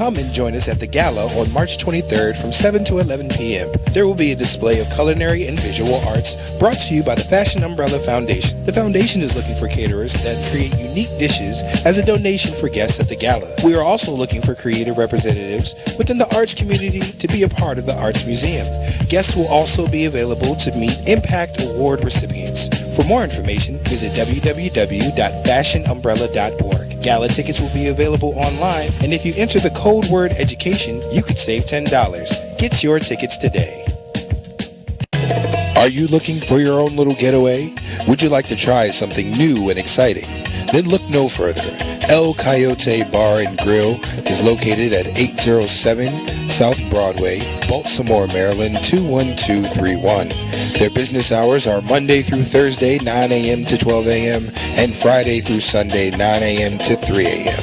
Come and join us at the Gala on March 23rd from 7 to 11 p.m. There will be a display of culinary and visual arts brought to you by the Fashion Umbrella Foundation. The foundation is looking for caterers that create unique dishes as a donation for guests at the Gala. We are also looking for creative representatives within the arts community to be a part of the Arts Museum. Guests will also be available to meet Impact Award recipients. For more information, visit www.fashionumbrella.org. Gala tickets will be available online, and if you enter the code word education, you could save $10. Get your tickets today. Are you looking for your own little getaway? Would you like to try something new and exciting? Then look no further. El Coyote Bar and Grill is located at 807 South Broadway, Baltimore, Maryland 21231. Their business hours are Monday through Thursday, 9 a.m. to 12 a.m. and Friday through Sunday, 9 a.m. to 3 a.m.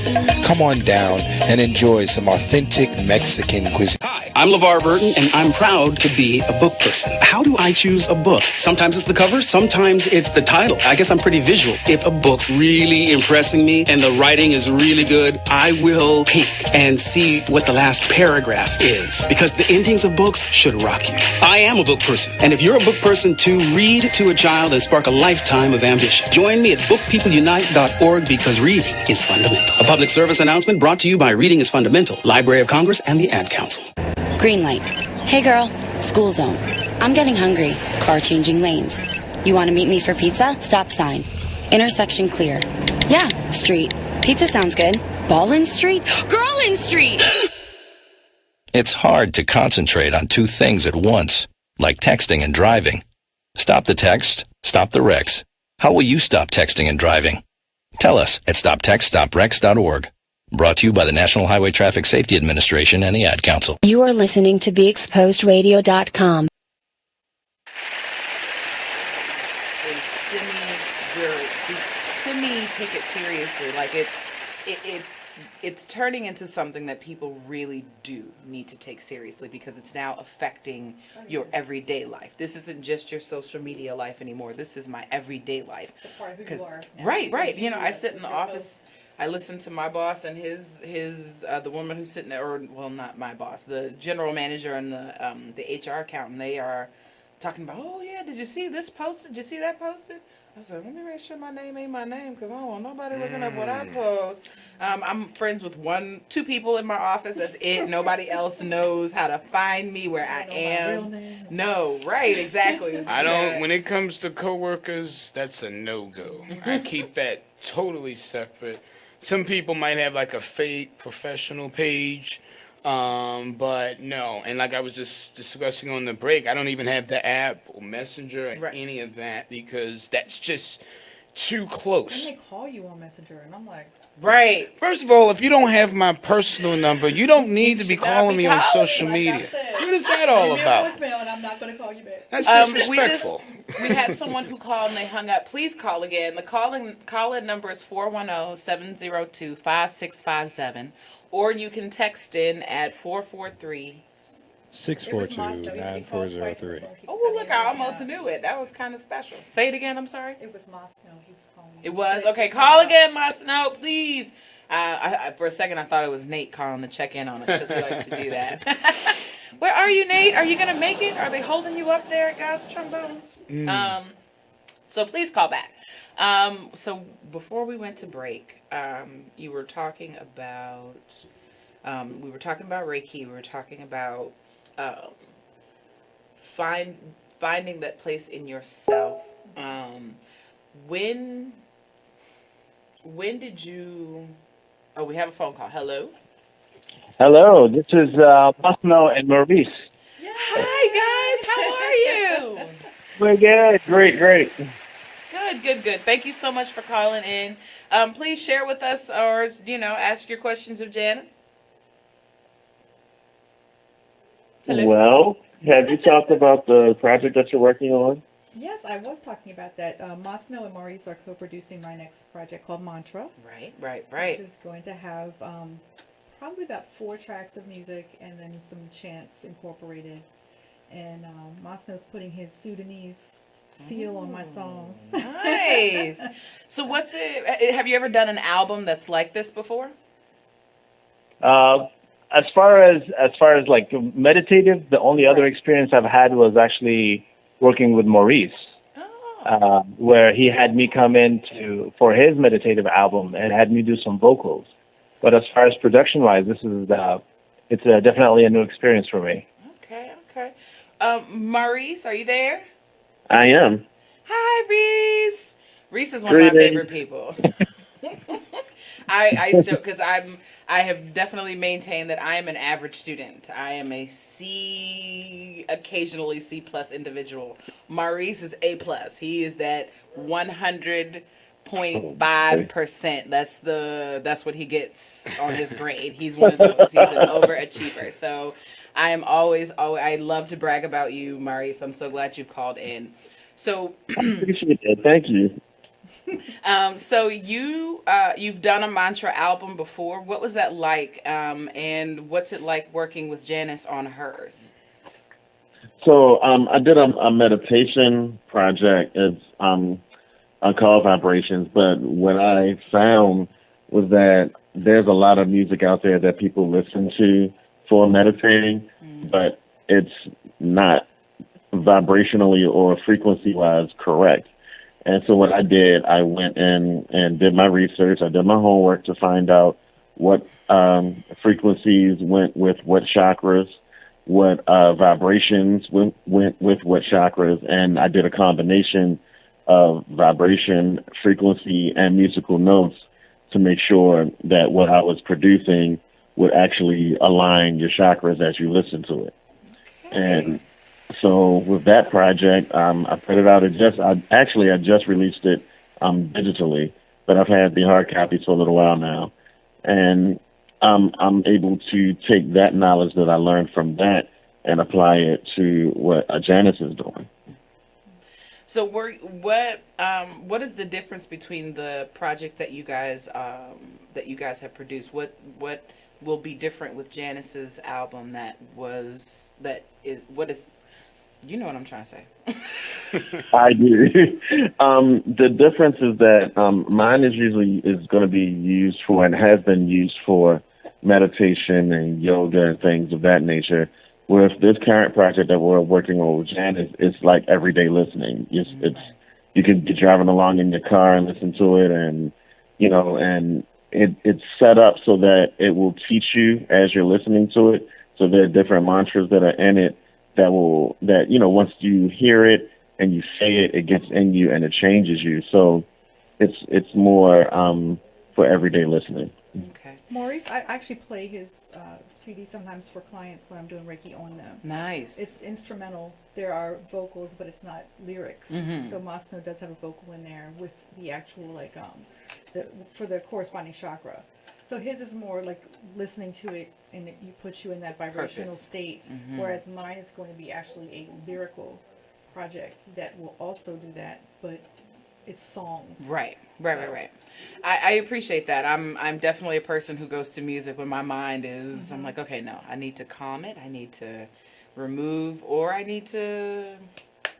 Come on down and enjoy some authentic Mexican cuisine. Hi, I'm LeVar Burton, and I'm proud to be a book person. How do I choose a book? Sometimes it's the cover, sometimes it's the title. I guess I'm pretty visual. If a book's really impressing me and the writing is really good, I will peek and see what the last paragraph is, because the endings of books should rock you. I am a book person, and if you're a book person too, read to a child and spark a lifetime of ambition. Join me at bookpeopleunite.org, because reading is fundamental. A public service announcement brought to you by Reading is Fundamental, Library of Congress, and the Ad Council. Green light. Hey girl, school zone. I'm getting hungry. Car changing lanes. You want to meet me for pizza? Stop sign. Intersection clear. Yeah, street. Pizza sounds good. Ballin' Street? Girlin' Street! It's hard to concentrate on two things at once, like texting and driving. Stop the text, stop the wrecks. How will you stop texting and driving? Tell us at stoptextstopwrecks.org. Brought to you by the National Highway Traffic Safety Administration and the Ad Council. You are listening to BeExposedRadio.com. Simi take it seriously. Like it's turning into something that people really do need to take seriously because it's now affecting your everyday life. This isn't just your social media life anymore. This is my everyday life. It's a part of who you are. Right. You know, I sit in the office. I listen to my boss and his the woman who's sitting there, or well, not my boss, the general manager and the HR accountant. They are talking about, oh yeah, did you see this posted? Did you see that posted? I said, let me make sure my name ain't my name because I don't want nobody looking up what I post. I'm friends with two people in my office. That's it. Nobody else knows how to find me where I am. No, right, exactly. I don't. When it comes to coworkers, that's a no-go. I keep that totally separate. Some people might have like a fake professional page, but no. And like I was just discussing on the break, I don't even have the app or Messenger or any of that because that's just too close. And they call you on Messenger, and I'm like... Right. First of all, if you don't have my personal number, you don't need to be calling me on social media. What is that all about? And I'm not going to call you back. That's disrespectful. We had someone who called and they hung up. Please call again. The call-in number is 410-702-5657, or you can text in at 443 642-9403. Oh, look, I almost knew it. That was kind of special. Say it again, I'm sorry. It was Moss Snow. He was calling me. It was? Okay, call again, Moss Snow, please. For a second, I thought it was Nate calling to check in on us because he likes to do that. Where are you, Nate? Are you going to make it? Are they holding you up there at God's Trombones? So please call back. So before we went to break, you were talking about, we were talking about Reiki. We were talking about finding that place in yourself. When did you... Oh, we have a phone call. Hello? Hello, this is Masno and Maurice. Hi, guys. How are you? We're good. Great. Good. Thank you so much for calling in. Please share with us or, ask your questions of Janice. Hello? Well, have you talked about the project that you're working on? Yes, I was talking about that. Masno and Maurice are co-producing my next project called Mantra. Right. Which is going to have probably about 4 tracks of music and then some chants incorporated. And Masno's putting his Sudanese feel on my songs. Nice. So what's it? Have you ever done an album that's like this before? As far as like meditative, the only other experience I've had was actually working with Maurice, where he had me come in for his meditative album and had me do some vocals. But as far as production-wise, this is it's definitely a new experience for me. Okay. Maurice, are you there? I am. Hi, Reese. Reese is one of my favorite people. I joke because I have definitely maintained that I am an average student. I am a C, occasionally C plus individual. Maurice is A plus. He is that 100.5%. That's what he gets on his grade. He's one of those. He's an overachiever. So I am always I love to brag about you, Maurice. I'm so glad you've called in. So I appreciate it. Thank you. So you've done a mantra album before. What was that like? And what's it like working with Janice on hers? So I did a meditation project. It's called Vibrations. But what I found was that there's a lot of music out there that people listen to for meditating, but it's not vibrationally or frequency-wise correct. And so what I did, I went in and did my research. I did my homework to find out what frequencies went with what chakras, what vibrations went with what chakras, and I did a combination of vibration, frequency, and musical notes to make sure that what I was producing would actually align your chakras as you listen to it. Okay. So with that project, I put it out. I just released it digitally, but I've had the hard copies for a little while now, and I'm able to take that knowledge that I learned from that and apply it to what Janice is doing. So what is the difference between the projects that you guys have produced? What will be different with Janice's album you know what I'm trying to say. I do. The difference is that mine is going to be used for and has been used for meditation and yoga and things of that nature. With this current project that we're working on with Janice, it's like everyday listening. It's you can be driving along in your car and listen to it, and it's set up so that it will teach you as you're listening to it. So there are different mantras that are in it that once you hear it and you say it, it gets in you and it changes you. So it's more for everyday listening. Okay. Maurice, I actually play his CD sometimes for clients when I'm doing Reiki on them. Nice. It's instrumental. There are vocals, but it's not lyrics. Mm-hmm. So Masno does have a vocal in there with the actual for the corresponding chakra. So his is more like listening to it, and it puts you in that vibrational state. Mm-hmm. Whereas mine is going to be actually a lyrical project that will also do that, but it's songs. Right. I appreciate that. I'm definitely a person who goes to music when my mind is. Mm-hmm. I'm like, okay, no, I need to calm it. I need to remove, or I need to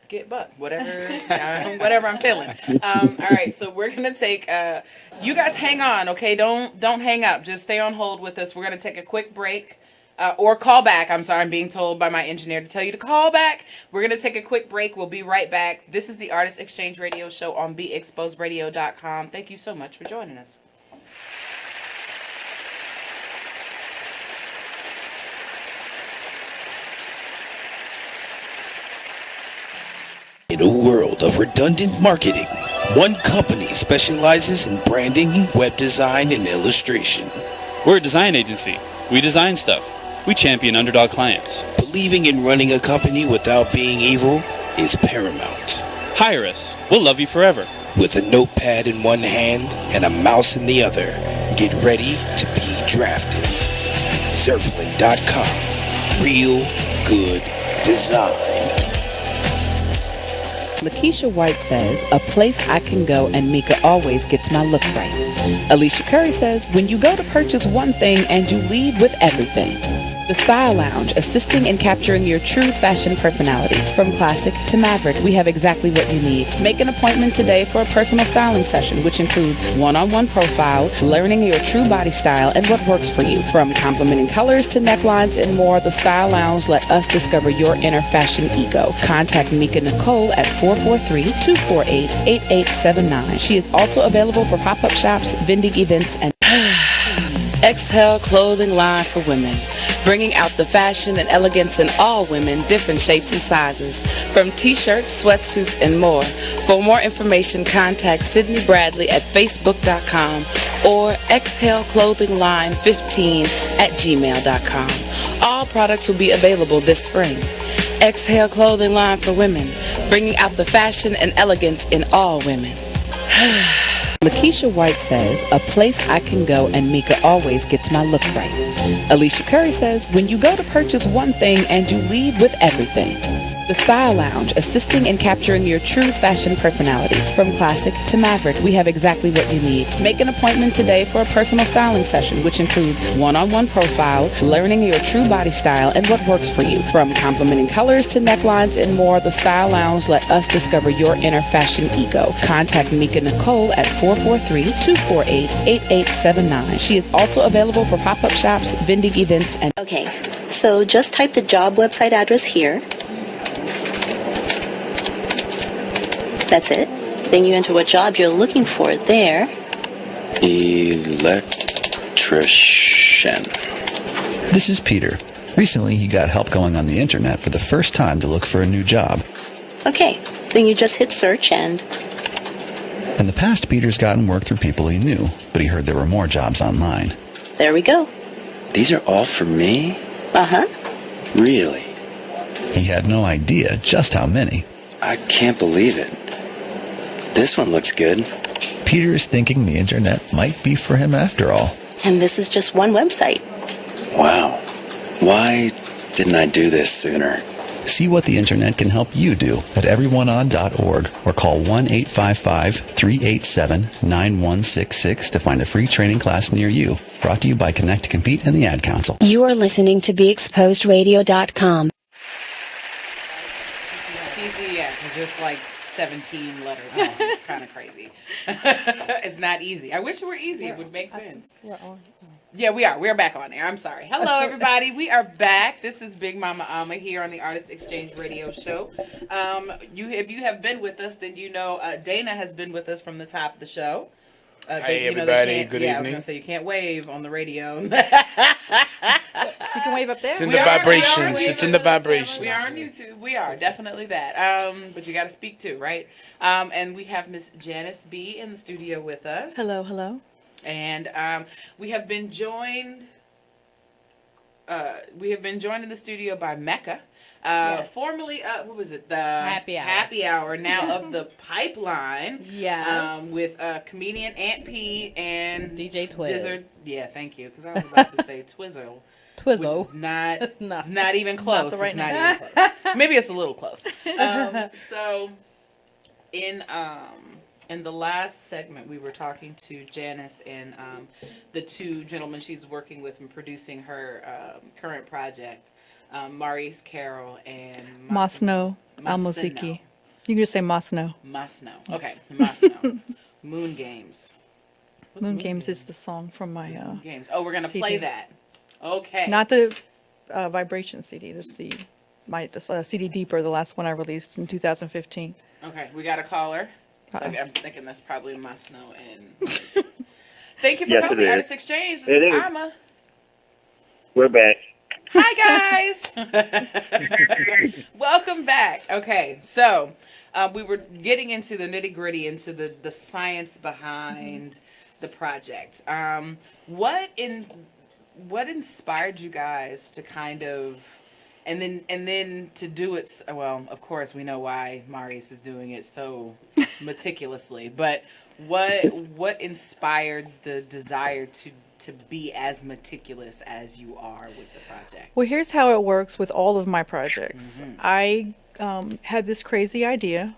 get buck, whatever I'm feeling. All right, so we're gonna take. You guys, hang on, okay? Don't hang up. Just stay on hold with us. We're gonna take a quick break. Or call back. I'm sorry, I'm being told by my engineer to tell you to call back. We're going to take a quick break. We'll be right back. This is the Artist Exchange Radio Show on BeExposedRadio.com. Thank you so much for joining us. In a world of redundant marketing, one company specializes in branding, web design, and illustration. We're a design agency. We design stuff. We champion underdog clients. Believing in running a company without being evil is paramount. Hire us. We'll love you forever. With a notepad in one hand and a mouse in the other, get ready to be drafted. Zerflin.com. Real good design. Lakeisha White says, a place I can go and Mecca always gets my look right. Alicia Curry says, when you go to purchase one thing and you leave with everything. The Style Lounge, assisting in capturing your true fashion personality. From classic to maverick, we have exactly what you need. Make an appointment today for a personal styling session, which includes one-on-one profile, learning your true body style and what works for you. From complementing colors to necklines and more, the Style Lounge let us discover your inner fashion ego. Contact Mika Nicole at 443-248-8879. She is also available for pop-up shops, vending events, and Exhale clothing line for women. Bringing out the fashion and elegance in all women, different shapes and sizes, from t-shirts, sweatsuits, and more. For more information, contact Sydney Bradley at facebook.com or exhaleclothingline15@gmail.com. All products will be available this spring. Exhale Clothing Line for women, bringing out the fashion and elegance in all women. Lakeisha White says, a place I can go and Mecca always gets my look right. Alicia Curry says, when you go to purchase one thing and you leave with everything. The Style Lounge, assisting in capturing your true fashion personality. From classic to maverick, we have exactly what you need. Make an appointment today for a personal styling session, which includes one-on-one profile, learning your true body style and what works for you. From complementing colors to necklines and more, the Style Lounge let us discover your inner fashion ego. Contact Mika Nicole at 443-248-8879. She is also available for pop-up shops, vending events, and... Okay, so just type the job website address here. That's it. Then you enter what job you're looking for there. Electrician. This is Peter. Recently, he got help going on the internet for the first time to look for a new job. Okay, then you just hit search and... In the past, Peter's gotten work through people he knew, but he heard there were more jobs online. There we go. These are all for me? Uh-huh. Really? He had no idea just how many. I can't believe it. This one looks good. Peter is thinking the internet might be for him after all. And this is just one website. Wow. Why didn't I do this sooner? See what the internet can help you do at everyoneon.org or call 1-855-387-9166 to find a free training class near you. Brought to you by Connect to Compete and the Ad Council. You are listening to BeExposedRadio.com. It's easy, yeah, because there's like 17 letters. Oh, it's kind of crazy. It's not easy. I wish it were easy. It would make sense. Yeah, we are. We're back on air. I'm sorry. Hello, everybody. We are back. This is Big Mama Ama here on the Artist Exchange Radio Show. If you have been with us, then you know Dana has been with us from the top of the show. Hey, everybody. Good evening. I was going to say, you can't wave on the radio. You can wave up there. It's in the vibrations. It's in the vibrations. We are on YouTube. We are. Definitely that. But you got to speak too, right? And we have Miss Janice B. in the studio with us. Hello, hello. And we have been joined in the studio by Mecca. Yes. Formerly, what was it? The Happy Hour, now of the Pipeline. Yes. With comedian Aunt P and DJ Twiz. Dizzard. Yeah, thank you, because I was about to say Twizzle. Twizzle. Which is not, It's not. it's not even close. Not the right It's not name. even close. Maybe it's a little close. So, in the last segment, we were talking to Janice and the two gentlemen she's working with and producing her current project, Maurice Carroll and Masno Almoziki. You can just say Masno. Masno. Okay, Masno. Moon Games. What's Moon Games is the song from my Games. Oh, we're gonna CD. play that. Okay. Not the Vibration CD. There's the CD Deeper, the last one I released in 2015. Okay, we got a caller. So I'm thinking that's probably Masno and. Thank you for coming to Artist Exchange. This is Ama. We're back. Hi, guys. Welcome back. Okay, so we were getting into the nitty gritty, into the science behind the project. What inspired you guys to kind of, and then to do it? Well, of course, we know why Maurice is doing it so meticulously. But what inspired the desire to be as meticulous as you are with the project? Well, here's how it works with all of my projects. I had this crazy idea,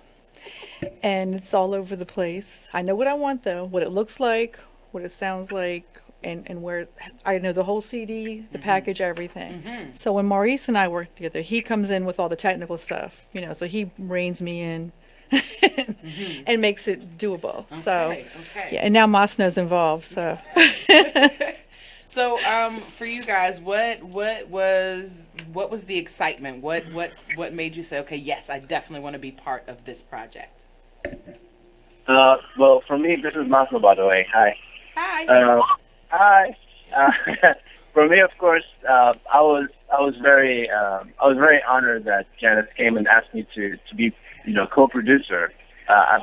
and it's all over the place. I know what I want, though, what it looks like, what it sounds like, and where I know the whole CD, the package, everything. So when Maurice and I work together, he comes in with all the technical stuff, so he reins me in and makes it doable. Okay. Yeah, and now Masno's involved. So, for you guys, what was the excitement? What made you say, okay, yes, I definitely want to be part of this project? Well, for me, this is Masno, by the way. Hi. Hi. Hi. For me, of course, I was very honored that Janice came and asked me to be co-producer. I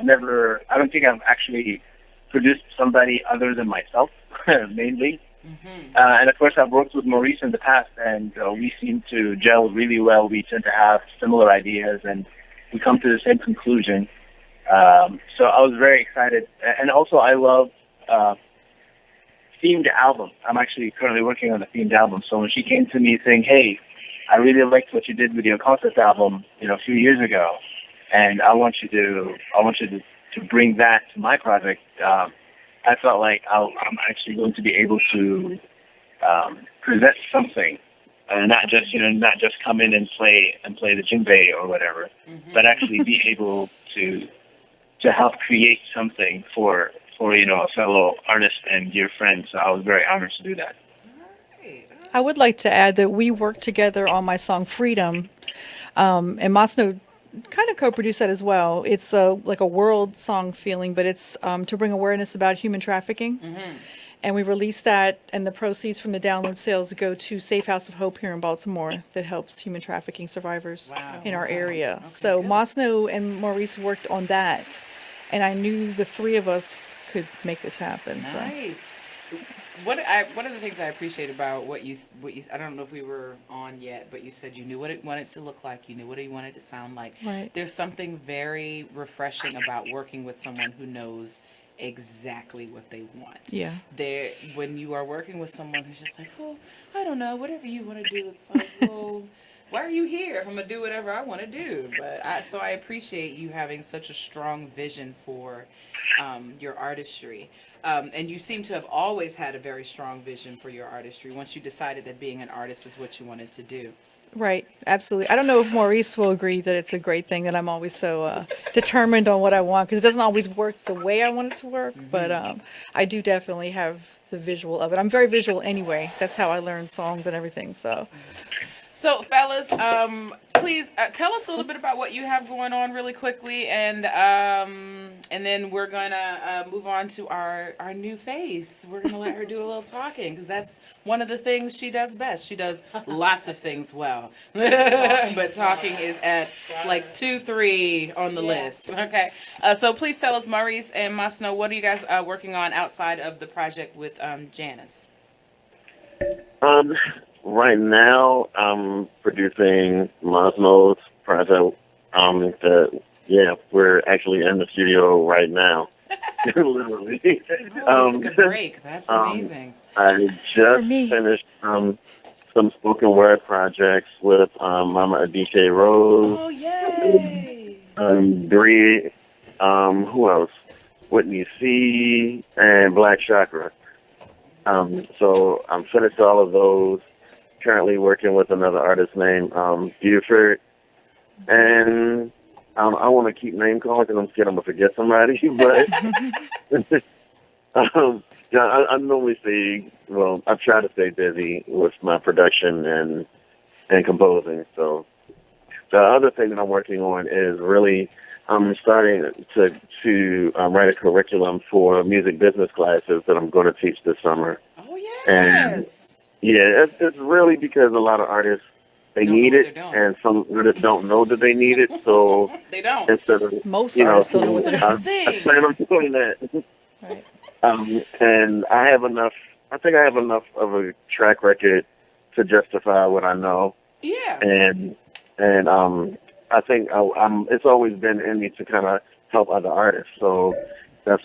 don't think I've actually produced somebody other than myself, mainly. And of course, I've worked with Maurice in the past, and we seem to gel really well. We tend to have similar ideas, and we come to the same conclusion. So I was very excited. And also, I love themed album. I'm actually currently working on a themed album. So when she came to me saying, hey, I really liked what you did with your concept album, a few years ago, and I want you to bring that to my project. I felt like I'm actually going to be able to present something, not just come in and play the djembe or whatever, but actually be able to help create something for a fellow artist and dear friend. So I was very honored to do that. I would like to add that we worked together on my song Freedom, and Masno kind of co-produced that as well. It's like a world song feeling, but it's to bring awareness about human trafficking. And we released that, and the proceeds from the download sales go to Safe House of Hope here in Baltimore that helps human trafficking survivors in our area. Okay, so Masno and Maurice worked on that, and I knew the three of us could make this happen. Nice. one of the things I appreciate about what you I don't know if we were on yet, but you said you knew what it wanted to look like, you knew what it wanted to sound like. Right. There's something very refreshing about working with someone who knows exactly what they want. Yeah. When you are working with someone who's just like, oh, I don't know, whatever you want to do, it's like, well, why are you here if I'm gonna do whatever I want to do? But I appreciate you having such a strong vision for your artistry. And you seem to have always had a very strong vision for your artistry once you decided that being an artist is what you wanted to do. Right, absolutely. I don't know if Maurice will agree that it's a great thing that I'm always so determined on what I want, because it doesn't always work the way I want it to work, but I do definitely have the visual of it. I'm very visual anyway. That's how I learn songs and everything, so. So, fellas, please tell us a little bit about what you have going on really quickly, and then we're gonna move on to our new face. We're gonna let her do a little talking, because that's one of the things she does best. She does lots of things well, but talking is at like 2, 3 on the list. Okay, so please tell us, Maurice and Masno, what are you guys working on outside of the project with Janice? Right now, I'm producing Masno's project. We're actually in the studio right now. Literally. Took a break. That's amazing. I just finished some spoken word projects with Mama Adike Rose. Oh, yay! Bree, who else? Whitney C. and Black Chakra. So I'm finished all of those. Currently working with another artist named Buford, and I want to keep name calling because I'm scared I'm gonna forget somebody. But I normally I try to stay busy with my production and composing. So the other thing that I'm working on is really I'm starting to write a curriculum for music business classes that I'm going to teach this summer. Oh yes. And yeah, it's really because a lot of artists, they need it, and some artists don't know that they need it, so they don't. Instead of, most artists don't know what they're I plan on doing that. Right. And I think I have enough of a track record to justify what I know. Yeah. And I think it's always been in me to kind of help other artists, so that's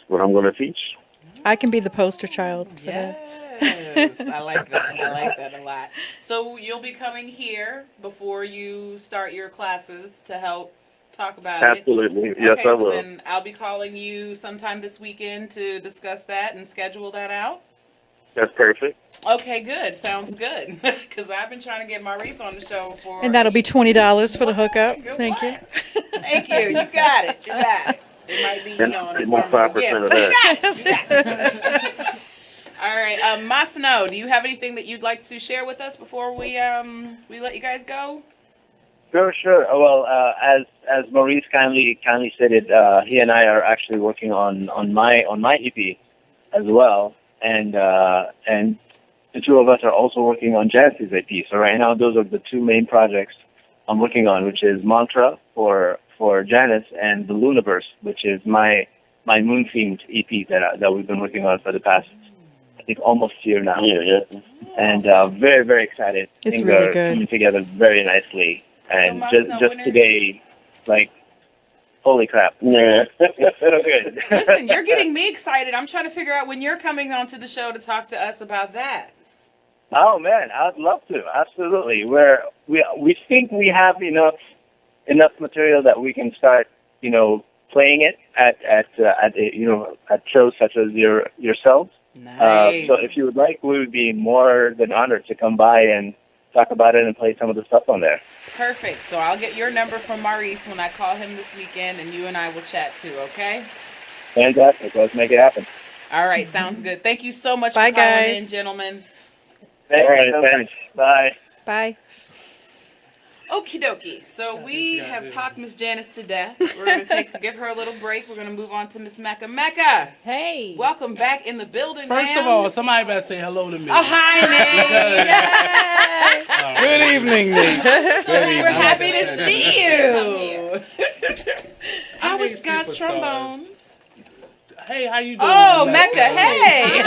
what I'm going to teach. I can be the poster child for that. Yes, I like that. I like that a lot. So you'll be coming here before you start your classes to help talk about Absolutely. it? Yes, okay, I so will. then I'll be calling you sometime this weekend to discuss that and schedule that out? That's perfect. Okay, good. Sounds good. Because I've been trying to get Maurice on the show for... And that'll be $20 for the hookup. Thank you. Thank you. You got it. You got it. It might be, on the form of a gift. of that. You got it. All right, Masano, do you have anything that you'd like to share with us before we let you guys go? Sure. Well, as Maurice kindly stated, he and I are actually working on my EP as well, and the two of us are also working on Janice's EP. So right now, those are the two main projects I'm working on, which is Mantra for Janice and the Luniverse, which is my moon themed EP that we've been working on for the past, I think, almost a year now. Yeah. And very, very excited. It's Things really are good. coming together very nicely. And So, just today, like, holy crap. Yeah. So good. Listen, you're getting me excited. I'm trying to figure out when you're coming onto the show to talk to us about that. Oh man, I'd love to. Absolutely. We think we have enough material that we can start, playing it at shows such as yourselves. Nice. So if you would like, we would be more than honored to come by and talk about it and play some of the stuff on there. Perfect. So I'll get your number from Maurice when I call him this weekend, and you and I will chat too, okay? Fantastic. Let's make it happen. All right, sounds good. Thank you so much Bye, for calling guys. in, gentlemen. Thanks. Bye. Bye. Okie dokie. So we have talked Miss Janice to death. We're going to give her a little break. We're going to move on to Miss Mecca. Mecca! Hey! Welcome back in the building, First of all, somebody better say hello to me. Oh, hi, Nate! Good evening, Nate. Good evening. We're happy to see you. How was God's trombones? Hey, how you doing? Oh, Mecca, hey.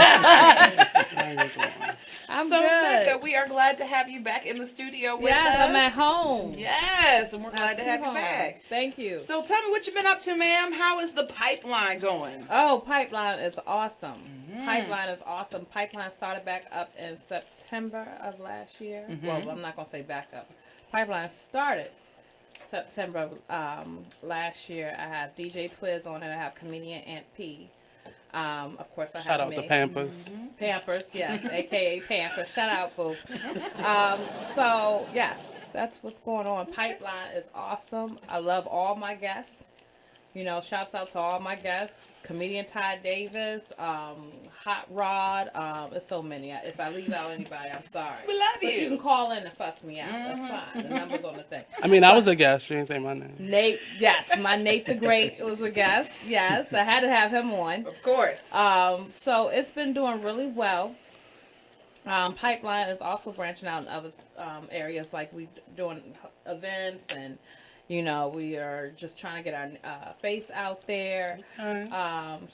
I'm so, good. Mecca, we are glad to have you back in the studio with us. Yes, I'm at home. Yes, and we're glad to have you home. back. Thank you. So tell me what you've been up to, ma'am. How is the pipeline going? Oh, Pipeline is awesome. Pipeline is awesome. Pipeline started back up in September of last year. Well, I'm not going to say back up. Pipeline started September of last year. I have DJ Twiz on it. I have comedian Aunt P. Of course, I have Shout out me. to Pampers. Pampers, yes, aka Pampers. Shout out, boo. So yes, that's what's going on. Pipeline is awesome. I love all my guests. You know, shouts out to all my guests. Comedian Ty Davis, Hot Rod. There's so many. If I leave out anybody, I'm sorry. We love But you. you can call in and fuss me out. That's fine. The number's on the thing. I mean, I was a guest. You didn't say my name. Nate, yes, my Nate the Great was a guest. Yes, I had to have him on. Of course. So it's been doing really well. Pipeline is also branching out in other areas, like we doing events, and you know, we are just trying to get our face out there. Okay. And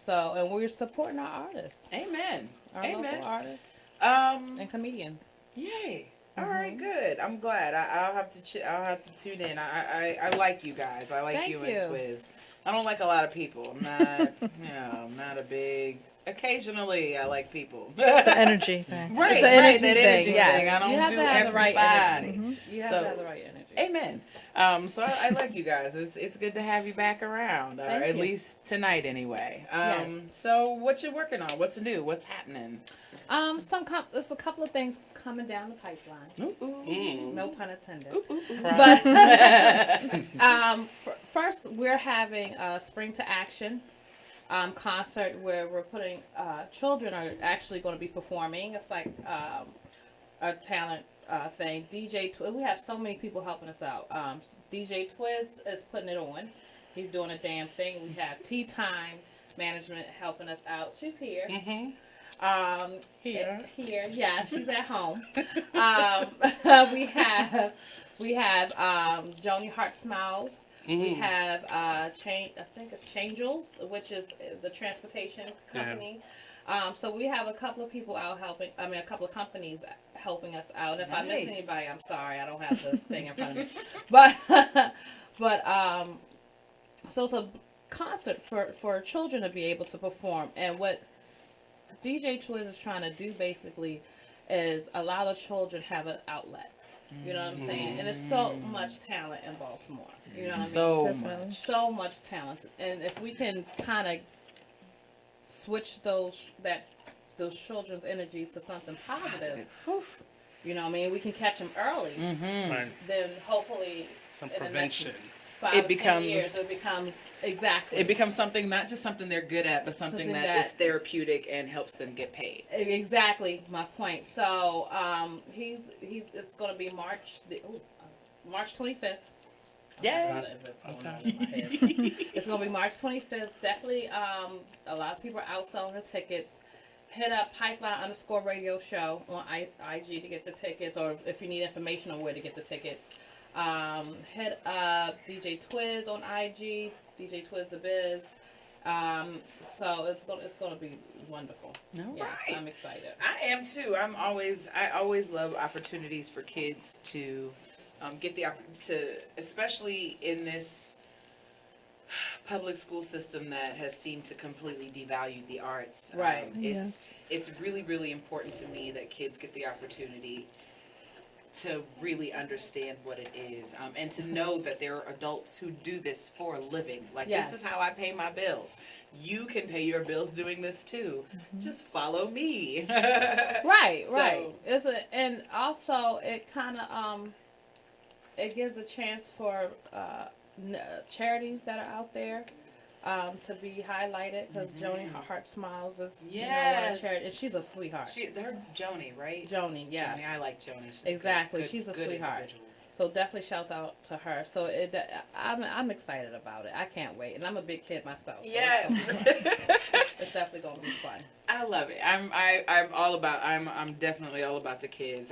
we're supporting our artists. Amen. Our Amen. local artists and comedians. Yay. All right, good. I'm glad. I'll have to tune in. I like you guys. I like Thank you you. and Twiz. I don't like a lot of people. I'm not, I'm not a big. Occasionally, I like people. It's the energy thing. Right, It's the right. energy That thing, energy yes. thing. I don't You have do to have the right energy. everybody. You have to have the right energy. Amen. So I like you guys. It's good to have you back around, or Thank at you. least tonight anyway. Yes. So what you working on? What's new? What's happening? There's a couple of things coming down the pipeline. Ooh. No pun intended. Ooh. But first, we're having a Spring to Action concert where we're putting children are actually going to be performing. It's like a talent thing. DJ Twiz, we have so many people helping us out. DJ Twiz is putting it on. He's doing a damn thing. We have Tea Time Management helping us out. She's here. Here, yeah, she's at home. we have Joni Heart Smiles. We have I think it's Changeals, which is the transportation company. So we have a couple of people out helping. I mean, a couple of companies helping us out. And if I miss anybody, I'm sorry. I don't have the thing in front of me. So it's a concert for children to be able to perform. And what DJ Twiz is trying to do basically is allow the children have an outlet. You know what I'm saying? And there's so much talent in Baltimore. You know what I mean? So much talent. And if we can kind of switch those children's energies to something positive. You know what I mean? We can catch them early. Right. Then hopefully some in prevention. The next 5 or 10 years, it becomes exactly. It becomes something, not just something they're good at, but something that is therapeutic and helps them get paid. Exactly my point. So it's going to be March 25th. Yeah. It's going to be March 25th. Definitely, a lot of people are out selling the tickets. Hit up Pipeline_radio show on IG to get the tickets, or if you need information on where to get the tickets. Hit up DJ Twiz on IG, DJ Twiz the Biz. So it's going to be wonderful. All yes, right. I'm excited. I am too. I always love opportunities for kids to get the especially in this public school system that has seemed to completely devalue the arts. Right. It's really, really important to me that kids get the opportunity to really understand what it is, and to know that there are adults who do this for a living. Like, this is how I pay my bills. You can pay your bills doing this too. Just follow me. Right. And also it kind of it gives a chance for charities that are out there to be highlighted, because Joni Heart Smiles is one charity, and she's a sweetheart. They're Joni, right? Joni, yes. Joni, I like Joni. She's exactly, good, she's a good sweetheart. Individual. So definitely shouts out to her. So I'm excited about it. I can't wait, and I'm a big kid myself. So yes, it's definitely gonna be fun. I love it. I'm definitely all about the kids.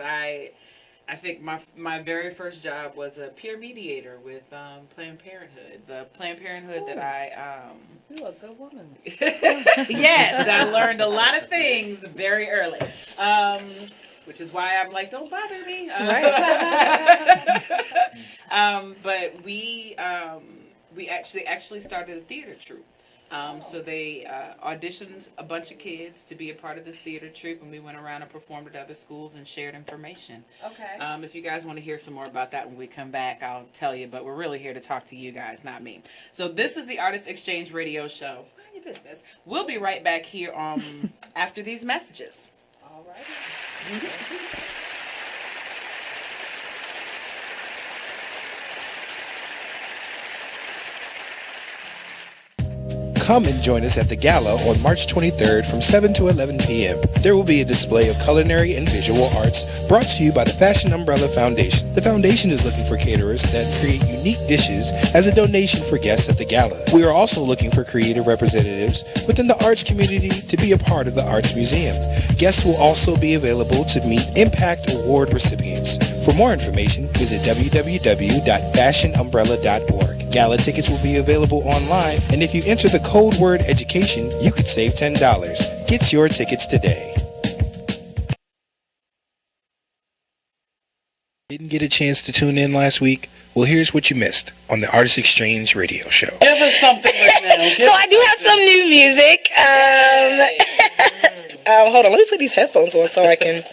I think my very first job was a peer mediator with Planned Parenthood. The Planned Parenthood that I You're a good woman. yes, I learned a lot of things very early. Which is why I'm like, don't bother me. But we actually started a theater troupe. So they auditioned a bunch of kids to be a part of this theater troupe, and we went around and performed at other schools and shared information. Okay. If you guys want to hear some more about that when we come back, I'll tell you, but we're really here to talk to you guys, not me. So this is the Artist Exchange Radio Show. Mind your business. We'll be right back here after these messages. All right. Come and join us at the Gala on March 23rd from 7 to 11 p.m. There will be a display of culinary and visual arts brought to you by the Fashion Umbrella Foundation. The foundation is looking for caterers that create unique dishes as a donation for guests at the Gala. We are also looking for creative representatives within the arts community to be a part of the Arts Museum. Guests will also be available to meet Impact Award recipients. For more information, visit www.fashionumbrella.org. Gala tickets will be available online, and if you enter the code word education, you could save $10. Get your tickets today. Didn't get a chance to tune in last week? Well, here's what you missed on the Artist Exchange Radio Show. Give us something right now. So I do have some new music. Hold on, let me put these headphones on so I can...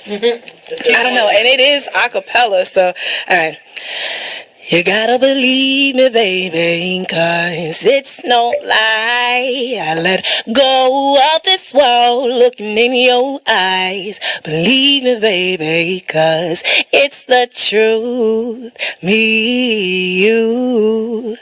I don't know, and it is a cappella, so, all right. You gotta believe me, baby, 'cause it's no lie. I let go of this world looking in your eyes. Believe me, baby, 'cause it's the truth. Me, you,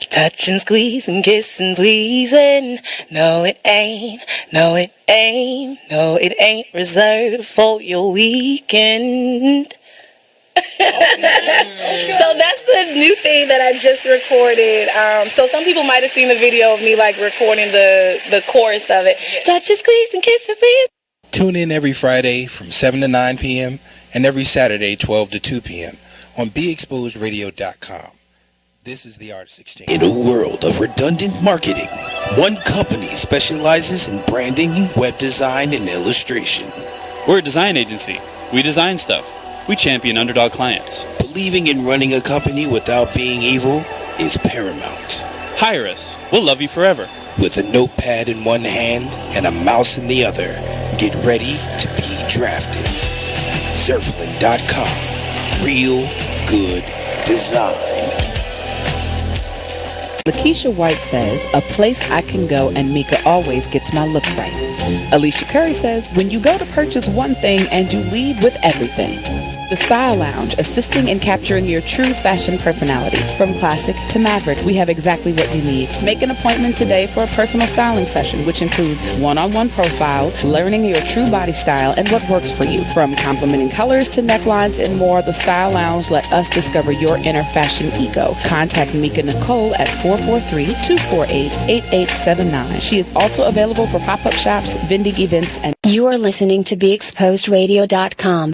touch and squeeze and kiss and pleasing. No, it ain't. No, it ain't. No, it ain't reserved for your weekend. So that's the new thing that I just recorded. So some people might have seen the video of me like recording the chorus of it. Touch and squeeze and kiss and please. Tune in every Friday from 7 to 9 p.m. and every Saturday 12 to 2 p.m. on BeExposedRadio.com. This is the Artist Exchange. In a world of redundant marketing, one company specializes in branding, web design, and illustration. We're a design agency. We design stuff. We champion underdog clients. Believing in running a company without being evil is paramount. Hire us. We'll love you forever. With a notepad in one hand and a mouse in the other, get ready to be drafted. Zerflin.com. Real good design. Lakeisha White says, a place I can go and Mecca always gets my look right. Alicia Curry says, when you go to purchase one thing and you leave with everything. The Style Lounge, assisting in capturing your true fashion personality. From classic to maverick, we have exactly what you need. Make an appointment today for a personal styling session, which includes one-on-one profile, learning your true body style and what works for you. From complementing colors to necklines and more, the Style Lounge let us discover your inner fashion ego. Contact Mika Nicole at 443-248-8879. She is also available for pop-up shops, vending events, and... You are listening to BeExposedRadio.com.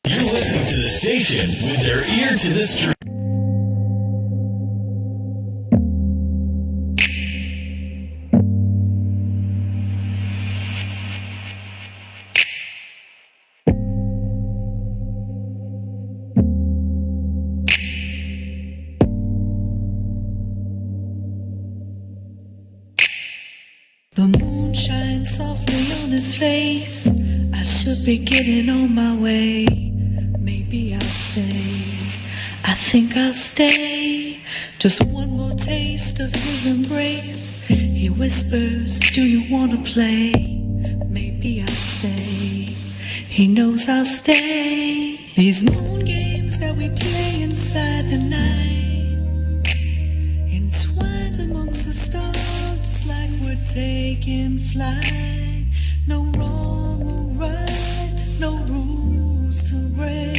You listen to the station with their ear to the street. The moon shines softly on his face. I should be getting on my way. Maybe I'll stay. I think I'll stay. Just one more taste of his embrace. He whispers, do you wanna play? Maybe I'll stay. He knows I'll stay. These moon games that we play inside the night, entwined amongst the stars, it's like we're taking flight. No wrong or right, no rules to break.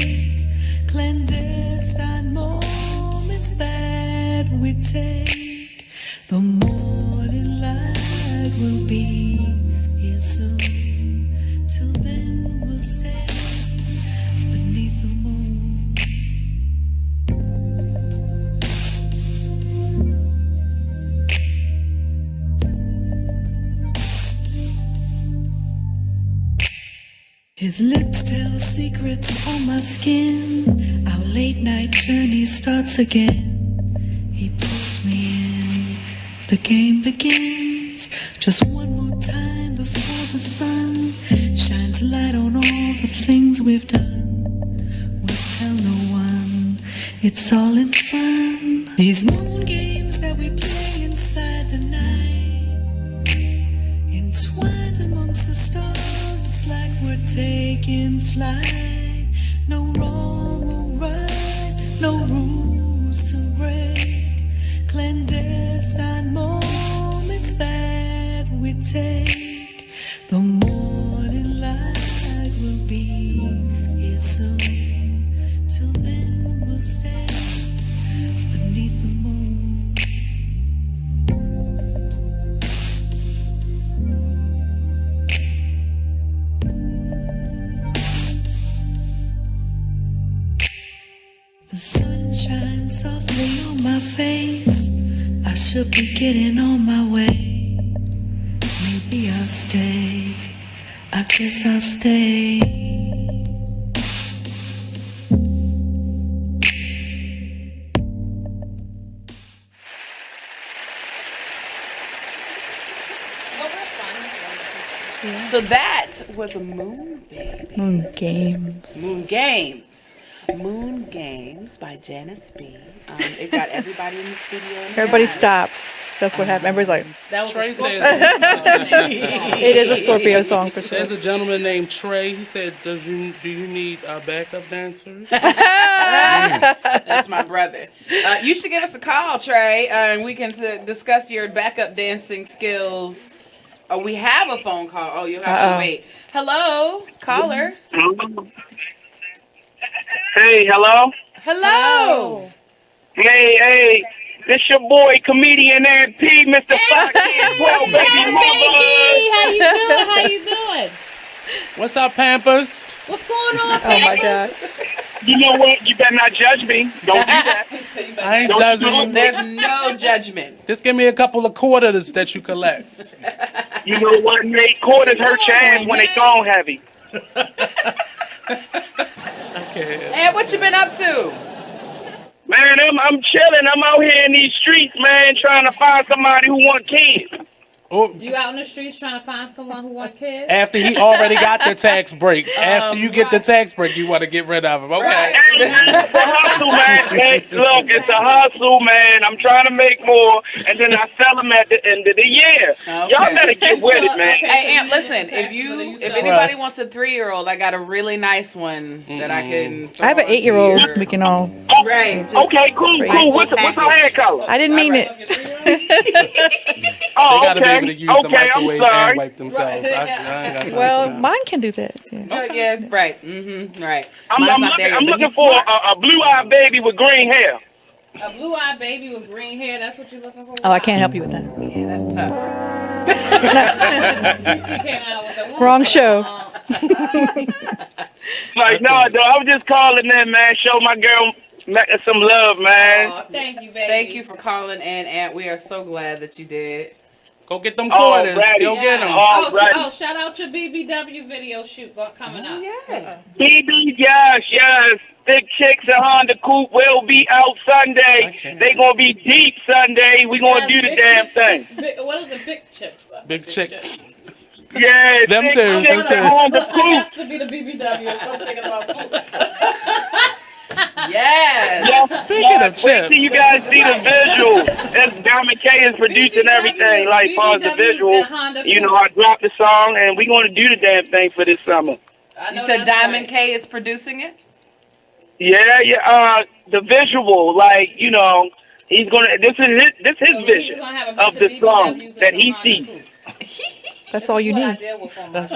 Clandestine moments that we take. The morning light will be here soon. Till then we'll stay His lips tell secrets on my skin. Our late night journey starts again. He pulls me in. The game begins. Just one more time before the sun shines light on all the things we've done. We'll tell no one. It's all in fun. These moon games that we play inside the night, entwined amongst the stars. It's like we're taking flight. No wrong or right, no rules to break. Clandestine moments that we take. The morning light will be here soon. Till then we'll stay beneath the moon. The sun shines softly on my face. I should be getting on my way. Maybe I'll stay. I guess I'll stay. So that was a Moon Baby. Moon Games. Moon Games. Moon Games by Janice B. It got everybody in the studio. Everybody stopped. That's what happened. Everybody's like, That was Trey said. it is a Scorpio song for sure. There's a gentleman named Trey. He said, "Do you need backup dancers?" That's my brother. You should give us a call, Trey, and we can discuss your backup dancing skills. Oh, we have a phone call. Oh, you'll have to wait. Hello, caller. Hey, hello? Hello. Hey, this your boy, comedian Aaron P, Mr. Fox. Well, baby mama. How you doing? What's up, Pampers? What's going on, Oh my God. You know what? You better not judge me. Don't do that. I ain't judging you. There's no judgment. Just give me a couple of quarters that you collect. You know what, Nate? Quarters hurt your ass when they thong heavy. Okay. And what you been up to? Man, I'm chilling. I'm out here in these streets, man, trying to find somebody who want kids. Oh, You out in the streets trying to find someone who want kids? after he already got the tax break. After you get the tax break, you want to get rid of him. Okay. It's a hustle, man. Hey, look, it's a hustle, man. I'm trying to make more, and then I sell them at the end of the year. Y'all better get with it, man. Hey, Aunt, listen, if anybody wants a 3-year-old, I got a really nice one that I can. I have an 8-year-old. We can all. Right. Okay, cool. What's her hair color? I didn't mean it. Oh, They got to be okay. able to use the Okay, I'm microwave sorry. and wipe themselves. I ain't got time Well, for that. mine can do that. Yeah. Yeah, right. Mm-hmm. Right. I'm Mine's not there yet, I'm but looking he's for smart. a blue-eyed baby with green hair. A blue-eyed baby with green hair, that's what you're looking for? Oh, I can't help you with that. Yeah, that's tough. TC came out with the Wrong show. Like, no, though, I was just calling in, man. Show my girl Mecca some love, man. Oh, thank you, baby. Thank you for calling in, Aunt. We are so glad that you did. Go get them quarters. Go get them. Oh, shout out your BBW video shoot coming up. Yeah. BB, yes. Big Chicks and Honda Coupe will be out Sunday. They gonna be deep Sunday. We gonna do the damn thing. What is the big chips? Big chicks. Yeah, Them Big too, Chicks them too. and Honda That Coupe. has to be the BBW if I'm thinking about food. Yes. Speaking of Wait chips. till you guys see the visual. That's Diamond K is producing everything. Like, far as the visual, you know, I dropped the song, and we gonna do the damn thing for this summer. You said Diamond K is producing it? Yeah. The visual, like, you know, he's gonna. This is his vision of the song that he sees. That's all you need. I deal with on my show.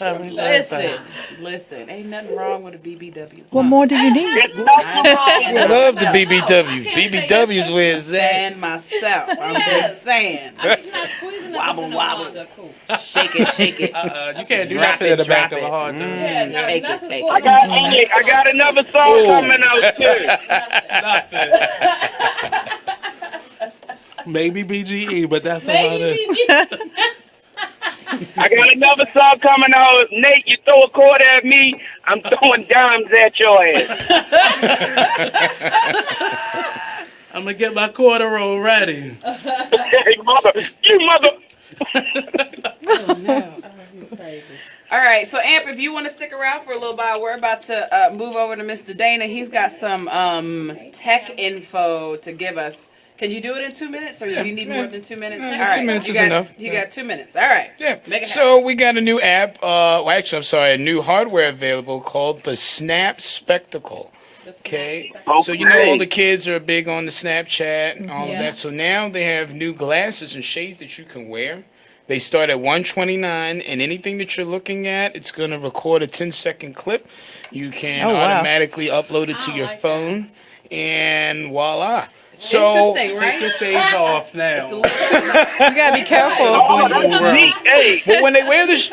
Every Thursday. Listen, ain't nothing wrong with a BBW. What more do you need? I love the BBW. BBW's where it's at. And myself. I'm just saying. I'm just not squeezing it Wobble, into wobble. the cool. Shake it, shake it. You can't do Drop nothing in the it, back drop of a it. hard drive. Yeah, no, Take it, nothing take for it. I got another song coming out too. Maybe BGE, but that's about it. I got another song coming out. Nate, you throw a quarter at me, I'm throwing dimes at your ass. I'm gonna get my quarter roll ready. Hey, mother, you mother. Oh, no. Oh, he's crazy. All right, so Amp, if you want to stick around for a little while, we're about to move over to Mr. Dana. He's got some tech info to give us. Can you do it in 2 minutes, or do you need more than 2 minutes? All right, 2 minutes is enough. You got 2 minutes. All right. Yeah. Make it So we got a new app. A new hardware available called the Snap Spectacle. Okay. So you know all the kids are big on the Snapchat and all of that. So now they have new glasses and shades that you can wear. They start at $129, and anything that you're looking at, it's going to record a 10-second clip. You can automatically upload it to your phone, and voila. So, interesting, right? Take your shades off now. You gotta be careful. But when they wear the Take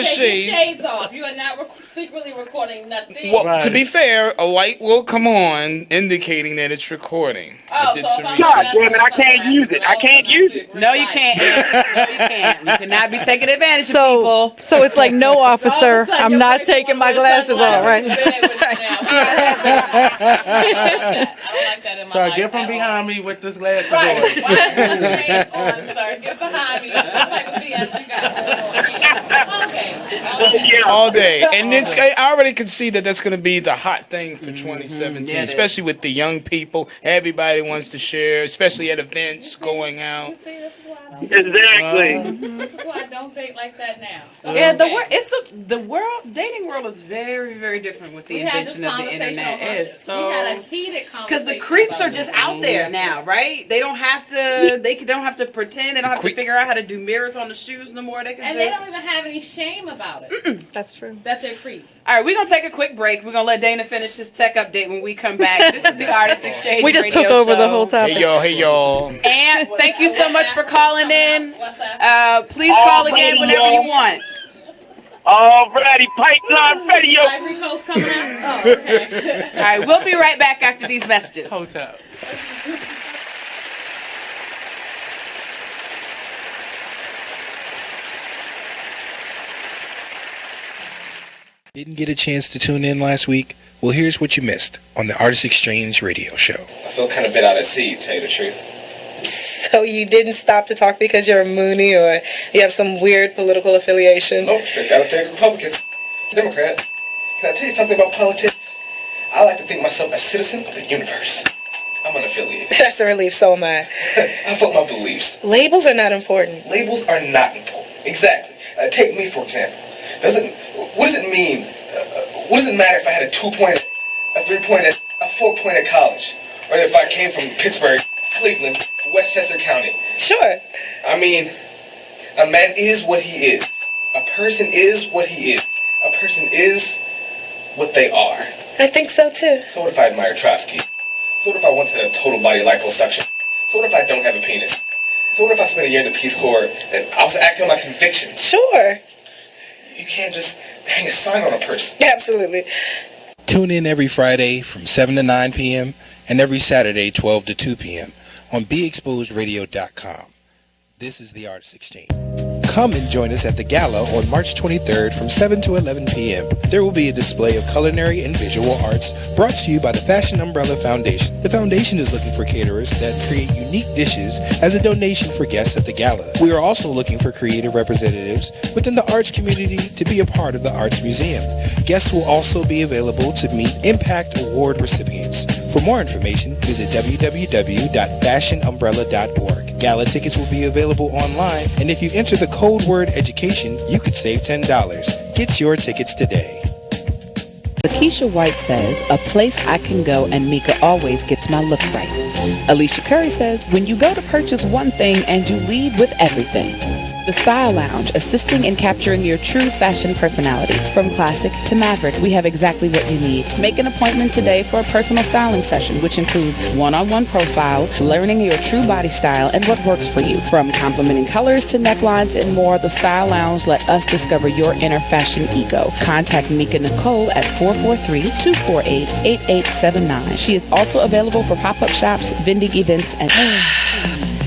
shades, your shades off. You are not secretly recording nothing. well, to be fair, a light will come on indicating that it's recording. Oh, did so some if I'm research. God damn it, I can't use it. I can't use it. No, you can't. No, you can't. You cannot be taking advantage of people. So it's like, no, officer, I'm not taking my glasses off, right? Sir, get from behind me with this glasses on. Right. Why have your shades on, sir? Get behind me. What type of BS you got going on here? Okay. All day. And it's, I already can see that that's going to be the hot thing for 2017, Yeah, especially with the young people. Everybody wants to share, especially at events, going out. You see, this is why I don't. Exactly. This is why I don't date like that now. Yeah, the world dating world is very, very different with the invention of the internet. It's so we had a heated conversation because the creeps are just out there now, right? They don't have to. They don't have to pretend. They don't have to figure out how to do mirrors on the shoes no more. They can and just. they don't even have any shame about it. That's true. That they're creeps. All right, we're gonna take a quick break. We're gonna let Dana finish his tech update when we come back. This is the Artist Exchange. We just radio took over show. the whole topic. Hey y'all. And thank you so much for calling in. Please call again whenever you want. Alrighty, pipeline radio. Ivory Coast coming out. Oh, okay. All right, we'll be right back after these messages. Hold up. Didn't get a chance to tune in last week? Well, here's what you missed on the Artist Exchange radio show. I feel kind of bit out at sea, to tell you the truth. So you didn't stop to talk because you're a Mooney or you have some weird political affiliation? Nope, strict out there, Republican, Democrat. Can I tell you something about politics? I like to think myself a citizen of the universe. I'm unaffiliated. That's a relief, so am I. I vote my beliefs. Labels are not important. Labels are not important. Exactly. Take me, for example. What does it mean? What does it matter if I had a 2-point, a 3-point, a 4-point at college? Or if I came from Pittsburgh, Cleveland, Westchester County? Sure. I mean, a man is what he is. A person is what he is. A person is what they are. I think so too. So what if I admire Trotsky? So what if I once had a total body liposuction? So what if I don't have a penis? So what if I spent a year in the Peace Corps and I was acting on my convictions? Sure. You can't just hang a sign on a person. Absolutely. Tune in every Friday from 7 to 9 p.m. and every Saturday 12 to 2 p.m. on BeExposedRadio.com. This is the Artist Exchange. Come and join us at the Gala on March 23rd from 7 to 11 p.m. There will be a display of culinary and visual arts brought to you by the Fashion Umbrella Foundation. The foundation is looking for caterers that create unique dishes as a donation for guests at the Gala. We are also looking for creative representatives within the arts community to be a part of the Arts Museum. Guests will also be available to meet Impact Award recipients. For more information, visit www.fashionumbrella.org. Gala tickets will be available online, and if you enter the code word education, you could save $10. Get your tickets today. Lakeisha White says, a place I can go and Mecca always gets my look right. Alicia Curry says, when you go to purchase one thing and you leave with everything. The Style Lounge, assisting in capturing your true fashion personality. From classic to maverick, we have exactly what you need. Make an appointment today for a personal styling session, which includes one-on-one profile, learning your true body style and what works for you. From complimenting colors to necklines and more, the Style Lounge let us discover your inner fashion ego. Contact Mika Nicole at 443-248-8879. She is also available for pop-up shops, vending events, and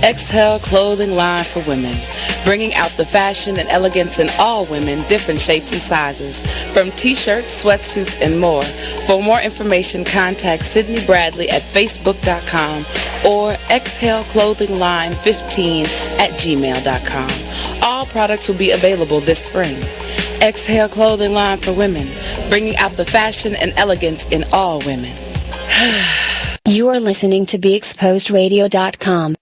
Exhale clothing line for women. bringing out the fashion and elegance in all women, different shapes and sizes, from t-shirts, sweatsuits, and more. For more information, contact Sydney Bradley at facebook.com or exhaleclothingline15@gmail.com. All products will be available this spring. Exhale Clothing Line for women, bringing out the fashion and elegance in all women. You are listening to BeExposedRadio.com.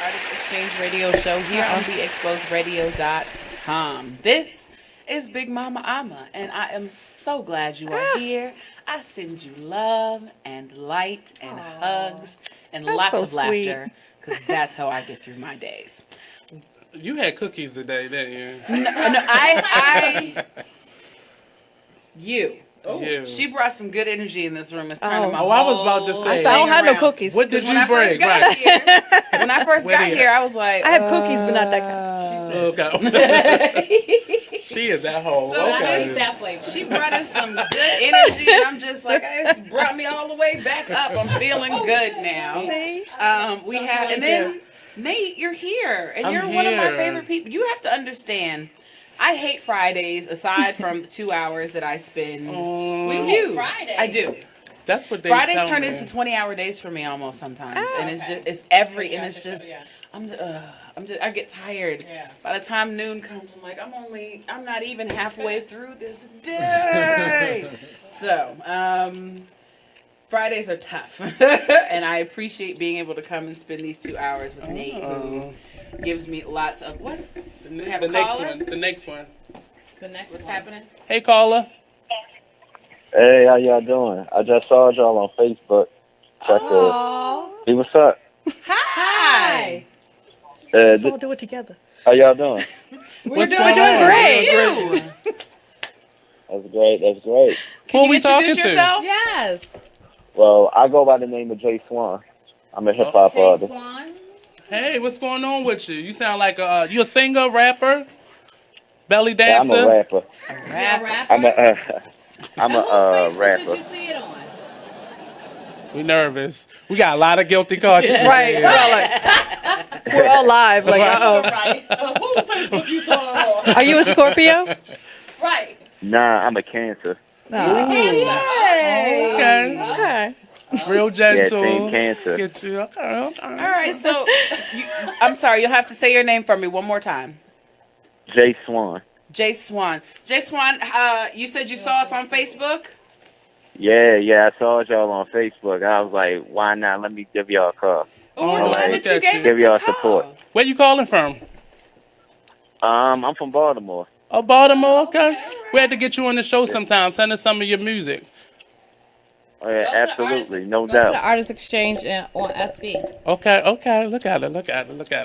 Artist Exchange Radio Show here on BeExposedRadio.com. This is Big Mama Ama, and I am so glad you are here. I send you love and light and hugs and That's lots so of laughter, because that's how I get through my days. You had cookies today, didn't you? You. You. She brought some good energy in this room. It's turning my I was about to whole say. thing I don't have no around. cookies. What did When you I first bring? got Right. here, when I first got here, I was like, I have cookies, but not that kind. Okay. She is at home. So she brought us some good energy, and I'm just like, it's brought me all the way back up. I'm feeling good now. See? We have, and then Nate, you're here, and I'm you're one of my here. favorite people. You have to understand. I hate Fridays, aside from the 2 hours that I spend with you. Fridays. I do. That's what they Fridays tell turn me. into 20-hour days for me almost sometimes, and it's okay. just it's every and it's just I'm just I get tired. By the time noon comes, I'm like I'm not even halfway through this day. So Fridays are tough, and I appreciate being able to come and spend these 2 hours with Nate, who gives me lots of what. We have The a next caller? one. The next one. What's happening? Hey, caller. Hey, how y'all doing? I just saw y'all on Facebook. Check see what's up. Hi. Let's all do it together. How y'all doing? We're doing great. That's great. That's great. Can you introduce yourself? Yes. Well, I go by the name of Jay Swan. I'm a hip hop artist. Hey, what's going on with you? You sound like you a singer, rapper, belly Yeah, I'm dancer. a rapper. I'm a rapper. We nervous. We got a lot of guilty conscience. Right. We're all live. Like, Whose Facebook you saw? Are you a Scorpio? Right. Nah, I'm a Cancer. Okay. Real gentle. Yeah, Team Cancer. Get you. Okay. All right, so I'm sorry, you'll have to say your name for me one more time. Jay Swan. Jay Swan. Jay Swan, you said you saw us on Facebook? Yeah, I saw y'all on Facebook. I was like, why not? Let me give y'all a call. Oh, we're glad that you gave give us y'all a call. support. Where you calling from? I'm from Baltimore. Oh, Baltimore. Okay. We had to get you on the show sometime. Send us some of your music. Oh, yeah, absolutely, no Go to the doubt. Artist Exchange on FB. Okay. Look at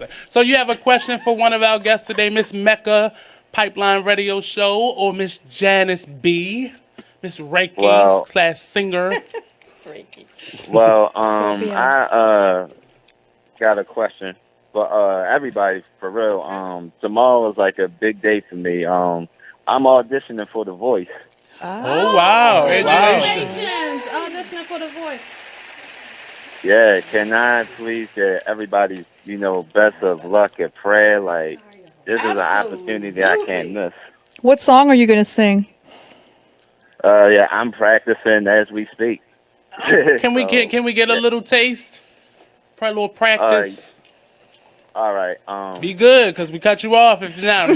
her. So you have a question for one of our guests today, Miss Mecca, Pipeline Radio Show, or Miss Janice B, Miss Reiki / singer. It's Reiki. Well, I got a question for everybody for real. Tomorrow is like a big day for me. I'm auditioning for The Voice. Oh wow! Congratulations! Auditioning for The Voice. Yeah, can I please get everybody's, best of luck and prayer? Like, this is an opportunity I can't miss. What song are you going to sing? Yeah, I'm practicing as we speak. Can we get a little taste? Probably a little practice. All right. Be good, because we cut you off if you're not.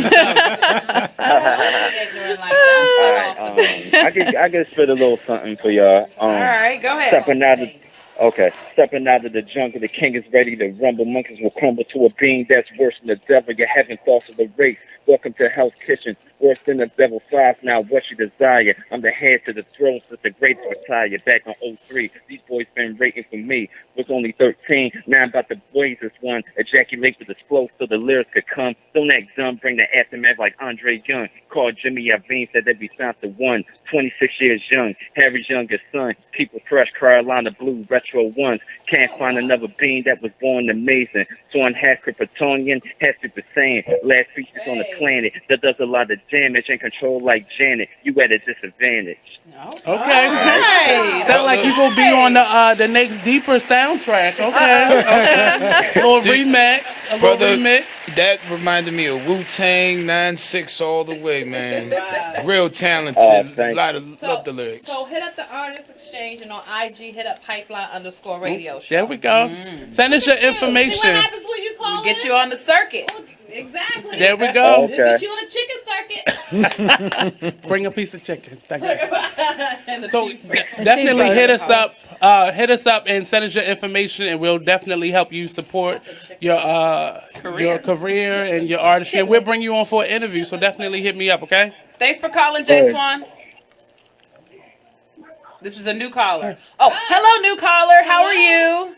I can spit a little something for y'all. All right, go ahead. Stepping out of the jungle, the king is ready to rumble. Monkeys will crumble to a being that's worse than the devil. You're having thoughts of the race. Welcome to Hell's Kitchen. Worse than the devil flies. Now what you desire. I'm the head to the throne since the greats retire. Back on 03, these boys been waiting for me. Was only 13, now I'm about to blaze this one. Ejaculate with the flow so the lyrics could come. Don't act dumb, bring the aftermath like Andre Young. Called Jimmy Iovine, said they'd be signed to one. 26 years young, Harry's youngest son. People fresh, Carolina blue, retro ones. Can't find another being that was born amazing. So I'm half Kryptonian, half Super Saiyan. Last species on the planet that does a lot of damage and control like Janet. You at a disadvantage. Okay. Sound like you gonna be on the next Deeper soundtrack. Okay. A little remix. A little remix. That reminded me of Wu-Tang 9-6 all the way, man. Real talented. Love the lyrics. So hit up the Artist Exchange and on IG hit up Pipeline_radio show. There we go. Send us your information. See what happens when you call Get you on the circuit. Exactly. There we go. We'll get you on a chicken circuit. Bring a piece of chicken. Thank you. And the So cheese definitely hit us up. Hit us up and send us your information, and we'll definitely help you support your career and your artistry. And we'll bring you on for an interview. So definitely hit me up, okay? Thanks for calling, J Swan. This is a new caller. Oh, hello, new caller. How are you?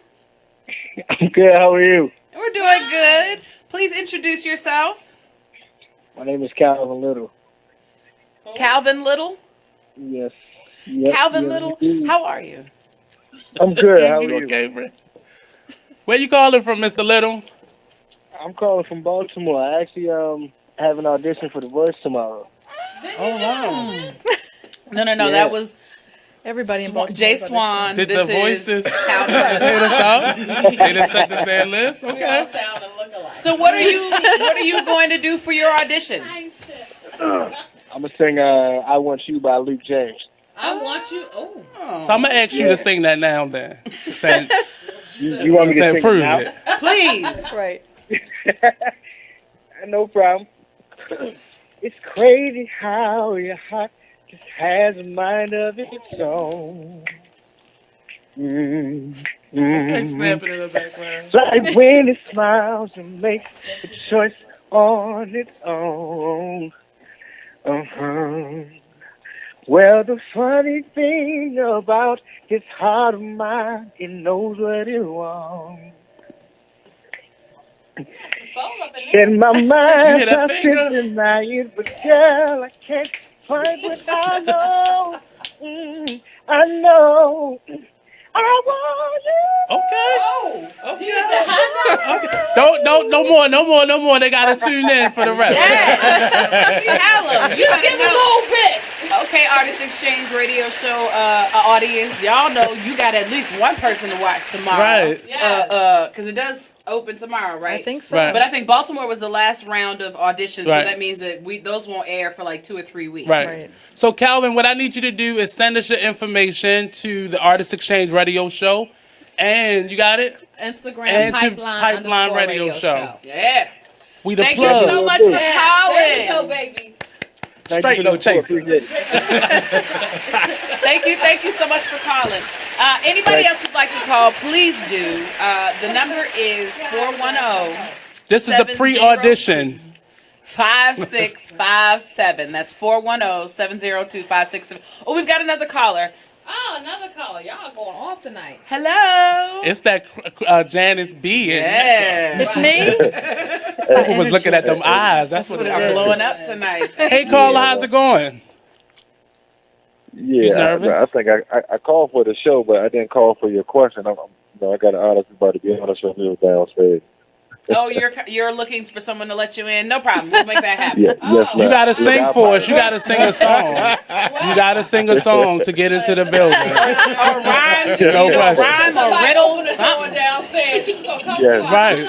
I'm good. How are you? We're doing good. Please introduce yourself. My name is Calvin Little. Calvin Little? Yes. Calvin Little, how are you? I'm good. How are you? Where you calling from, Mr. Little? I'm calling from Baltimore. I actually have an audition for The Voice tomorrow. Oh, wow. No, Yeah. that was everybody in Baltimore. Jay Swan. Did this the voices is hit us up? They just set the stand list? Okay. So what are you going to do for your audition? I'm going to sing I Want You by Luke James. I want you. Oh. So I'm going to ask you to sing that now then. Since You want me to sing prove it now? it. Please. Right. No problem. It's crazy how your heart just has a mind of its own. Okay, snapping in the background. Like when it smiles and makes a choice on its own. Well, the funny thing about this heart of mine, it knows what it wants. In my mind, I can't deny it, but girl, I can't find what I know. I know. I want you. Okay. No more. They gotta tune in for the rest. Tell them. You Just give a little bit. Okay, Artist Exchange Radio Show audience, y'all know you got at least one person to watch tomorrow. Right. Because it does open tomorrow, right? I think so. Right. But I think Baltimore was the last round of auditions, Right. so that means that those won't air for like 2 or 3 weeks. Right. So, Calvin, what I need you to do is send us your information to the Artist Exchange Radio Show. And you got it? Instagram And to Pipeline Radio Show. Yeah. We the Thank plug. you so much for There calling. you go, baby. Straight no chaser. Thank you so much for calling. Anybody else who'd like to call, please do. The number is 410. This is the pre-audition. 5657. That's 410-702-567. Oh, we've got another caller. Oh, another caller. Y'all going off tonight. Hello. It's that Janice B. Yeah. It's me? People was looking at them eyes. That's what I'm blowing up tonight. Hey, Carla, how's it going? You Yeah, nervous? I think I called for the show, but I didn't call for your question. I got an honest about to be honest with you downstairs. Oh, you're looking for someone to let you in? No problem. We'll make that happen. Yes, ma'am. You gotta sing for us. You gotta sing a song. You gotta sing a song to get into the building. Or rhyme, No question. rhyme or riddle, something. Downstairs. She's gonna come Yes. Right.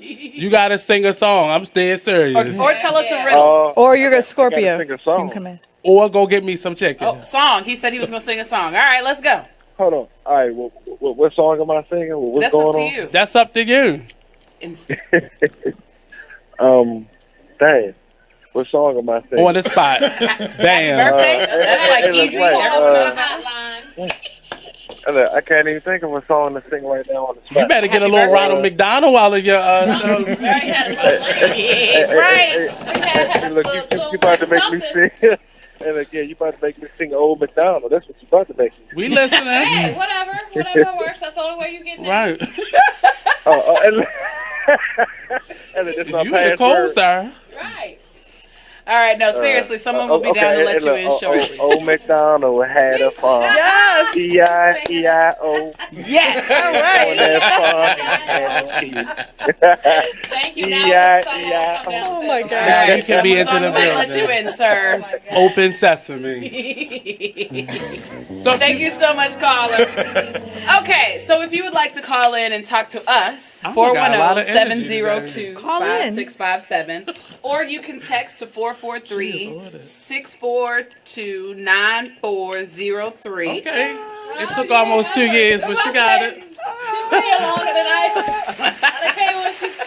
You gotta sing a song. I'm dead serious. Or tell us a riddle. Or you're a Scorpio. Sing a song. You can come in. Or go get me some chicken. Oh, song. He said he was going to sing a song. All right, let's go. Hold on. All right. What song am I singing? What's That's going up to on? you. That's up to you. Dang. What song am I singing? On the spot. Damn. Birthday? That's like easy. I can't even think of a song to sing right now on the spot. You better get a little Ronald McDonald while of your Right. Hey, look, you about to make me sing. And again, you about to make me sing Old McDonald. That's what you about to make me sing. We listening. Hey, whatever works. That's the only way you get in. Right. And that's my You in the password. Couser. Right. All right, no, seriously, someone will be down to let you in shortly. Old McDonald had a farm. Yes, E-I-E-I-O. Yes. Thank you. E-I-E-I-O. Oh my God. Now you can be into the building. Let you in, sir. Open sesame. So thank you so much, caller. Okay, so if you would like to call in and talk to us, Oh my God, a lot of energy 410-702-5657, or you can text to 443-642-9403. Okay. It took almost 2 years, but she got it. She's way longer than I came when she's.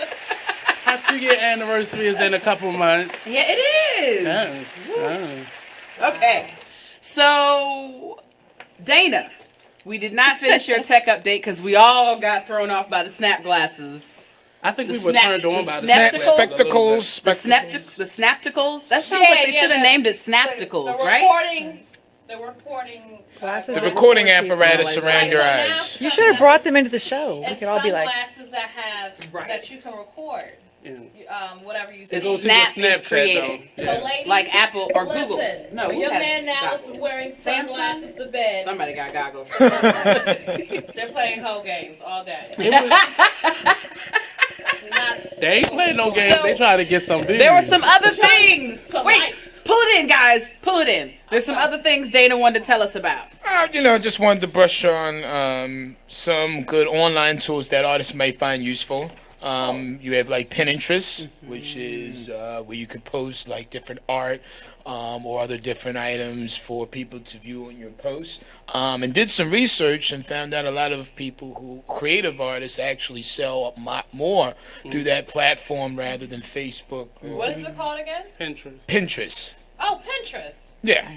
Our 2-year anniversary is in a couple months. Yeah, it is. Okay, so Dana, we did not finish your tech update because we all got thrown off by the snap glasses. I think we were turned on by the spectacles. The snapticles. That sounds like they should have named it snapticles, right? The recording glasses. The recording apparatus around your eyes. You should have brought them into the show. We could all be like. Sunglasses that have that you can record. Whatever you say. The Snap is created. So ladies, like Apple or listen, Google. No, your has man now goggles? is wearing sunglasses to bed. Somebody got goggles. They're playing whole games all day. They ain't playing no games. They trying to get some views. There were some other things. Wait, likes. pull it in, guys. Pull it in. There's some other things Dana wanted to tell us about. Just wanted to brush on some good online tools that artists might find useful. You have like Pinterest, which is where you could post like different art or other different items for people to view on your post. And did some research and found out a lot of people who creative artists actually sell a lot more through that platform rather than Facebook. What is it called again? Pinterest. Oh, Pinterest. Yeah.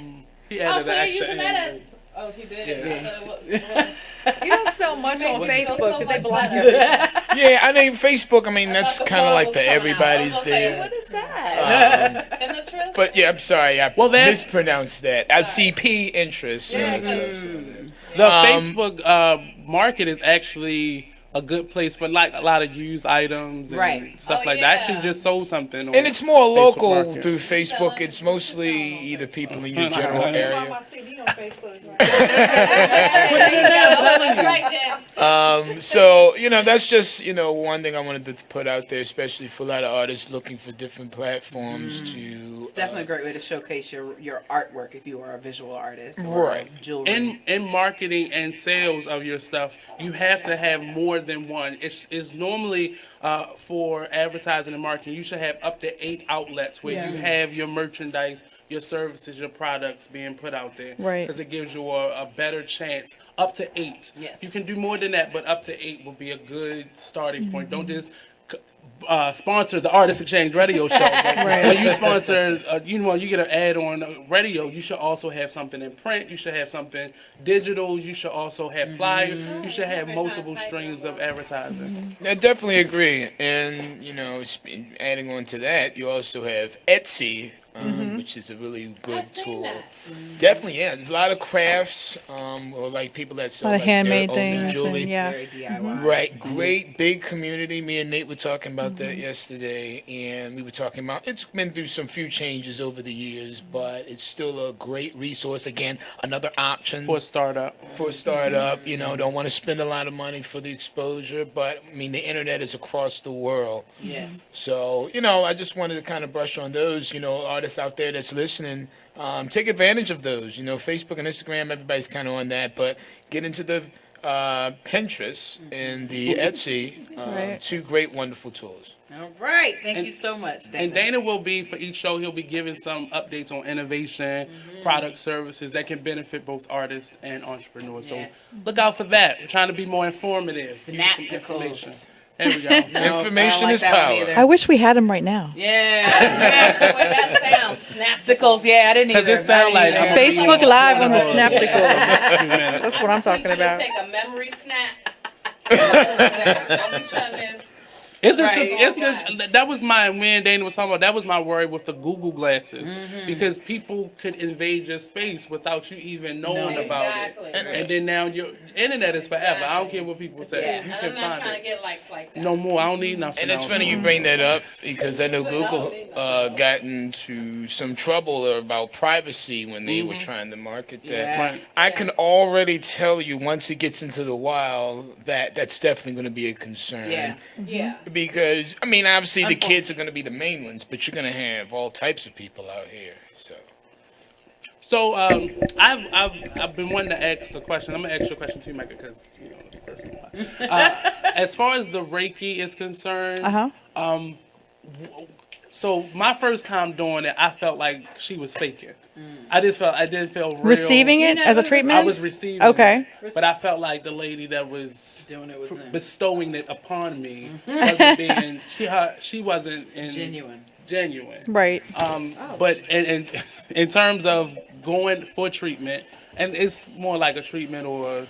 So you're using that as. Oh, he did. Yeah. You don't sell much on Facebook because they block you. Yeah, I mean Facebook. I mean that's kind of like the everybody's there. What is that? But yeah, I'm sorry, I mispronounced that. CP interest. The Facebook market is actually a good place for like a lot of used items and stuff like that. I actually just sold something on and it's more Facebook local market. through Facebook. It's mostly either people in your general area. So that's just one thing I wanted to put out there, especially for a lot of artists looking for different platforms to. It's definitely a great way to showcase your artwork if you are a visual artist or jewelry. In marketing and sales of your stuff, you have to have more than one. It's normally for advertising and marketing, you should have up to 8 outlets where you have your merchandise, your services, your products being put out there. Right. Because it gives you a better chance. Up to 8. Yes. You can do more than that, but up to 8 will be a good starting point. Don't just sponsor the Artist Exchange radio show. But when you sponsor, you get an ad on radio, you should also have something in print. You should have something digital. You should also have flyers. You should have multiple streams of advertising. I definitely agree. And, adding on to that, you also have Etsy, which is a really good tool. Definitely, yeah. There's a lot of crafts, or like people that sell a lot of like handmade their own things. jewelry. Very DIY. Right, great big community. Me and Nate were talking about that yesterday, and we were talking about it's been through some few changes over the years, but it's still a great resource. Again, another option For a startup. Don't want to spend a lot of money for the exposure, but I mean the internet is across the world. Yes. So I just wanted to kind of brush on those. Artists out there that's listening. Take advantage of those. Facebook and Instagram, everybody's kind of on that, but get into the Pinterest and the Etsy. 2 great, wonderful tools. All right. Thank you so much, Dana. And Dana will be, for each show, he'll be giving some updates on innovation, product services that can benefit both artists and entrepreneurs. So look out for that. We're trying to be more informative. Snapticles. There we go. Information is power. I wish we had them right now. Yeah. That sounds Snapticles. Yeah, I didn't either. Because it sounds like Facebook Live on the Snapticles. That's what I'm talking about. Take a memory snap. Don't be trying this. That was my, when Dana was talking about, that was my worry with the Google glasses. Because people could invade your space without you even knowing about it. And then now your internet is forever. I don't care what people say. Yeah. You And can I'm not find trying it. to get likes like that. No more. I don't need nothing. And it's funny you bring that up because I know Google got into some trouble about privacy when they were trying to market that. Yeah. Right. I can already tell you once it gets into the wild that that's definitely going to be a concern. Yeah. Because, I mean, obviously the kids are going to be the main ones, but you're going to have all types of people out here. So I've been wanting to ask a question. I'm gonna ask you a question too, Mecca, because it's personal. As far as the Reiki is concerned, so my first time doing it, I felt like she was faking. I didn't feel real. Receiving it as a treatment? I was receiving Okay. it, but I felt like the lady that was doing it was bestowing it upon me wasn't being. She wasn't genuine. Right. But in terms of going for treatment, and it's more like a treatment, or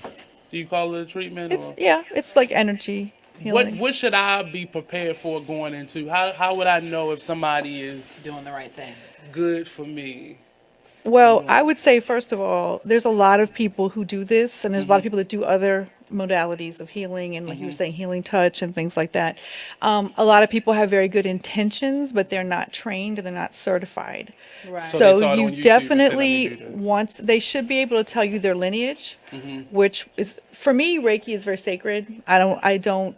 do you call it a treatment? It's like energy healing. What should I be prepared for going into? How would I know if somebody is doing the right thing? Good for me. Well, I would say, first of all, there's a lot of people who do this, and there's a lot of people that do other modalities of healing, and like you were saying, healing touch and things like that. A lot of people have very good intentions, but they're not trained and they're not certified. Right. So you definitely they should be able to tell you their lineage, which is, for me, Reiki is very sacred. I don't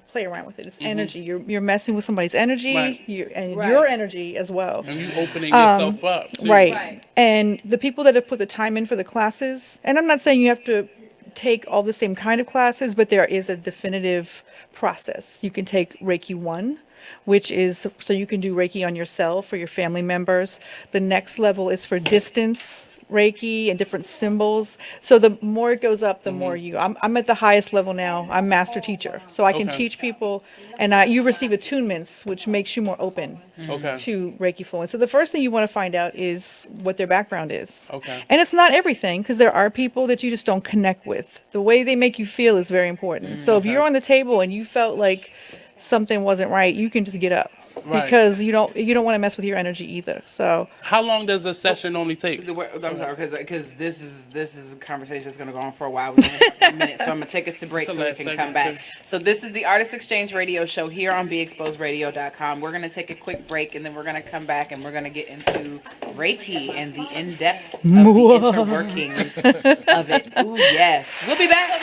play around with it. It's energy. You're messing with somebody's energy, your energy as well. And you opening yourself up too. Right. And the people that have put the time in for the classes, and I'm not saying you have to take all the same kind of classes, but there is a definitive process. You can take Reiki 1, which is so you can do Reiki on yourself or your family members. The next level is for distance Reiki and different symbols. So the more it goes up, the more I'm at the highest level now. I'm master teacher. So I can teach people, and you receive attunements, which makes you more open to Reiki flow. And so the first thing you want to find out is what their background is. And it's not everything, because there are people that you just don't connect with. The way they make you feel is very important. So if you're on the table and you felt like something wasn't right, you can just get up. Because you don't want to mess with your energy either. So how long does a session normally take? I'm sorry, because this is a conversation that's going to go on for a while. We only have a minute, so I'm going to take us to break so we can come back. So this is the Artist Exchange Radio Show here on BeExposedRadio.com. We're going to take a quick break, and then we're going to come back, and we're going to get into Reiki and the in-depths of the interworkings of it. Ooh, yes. We'll be back.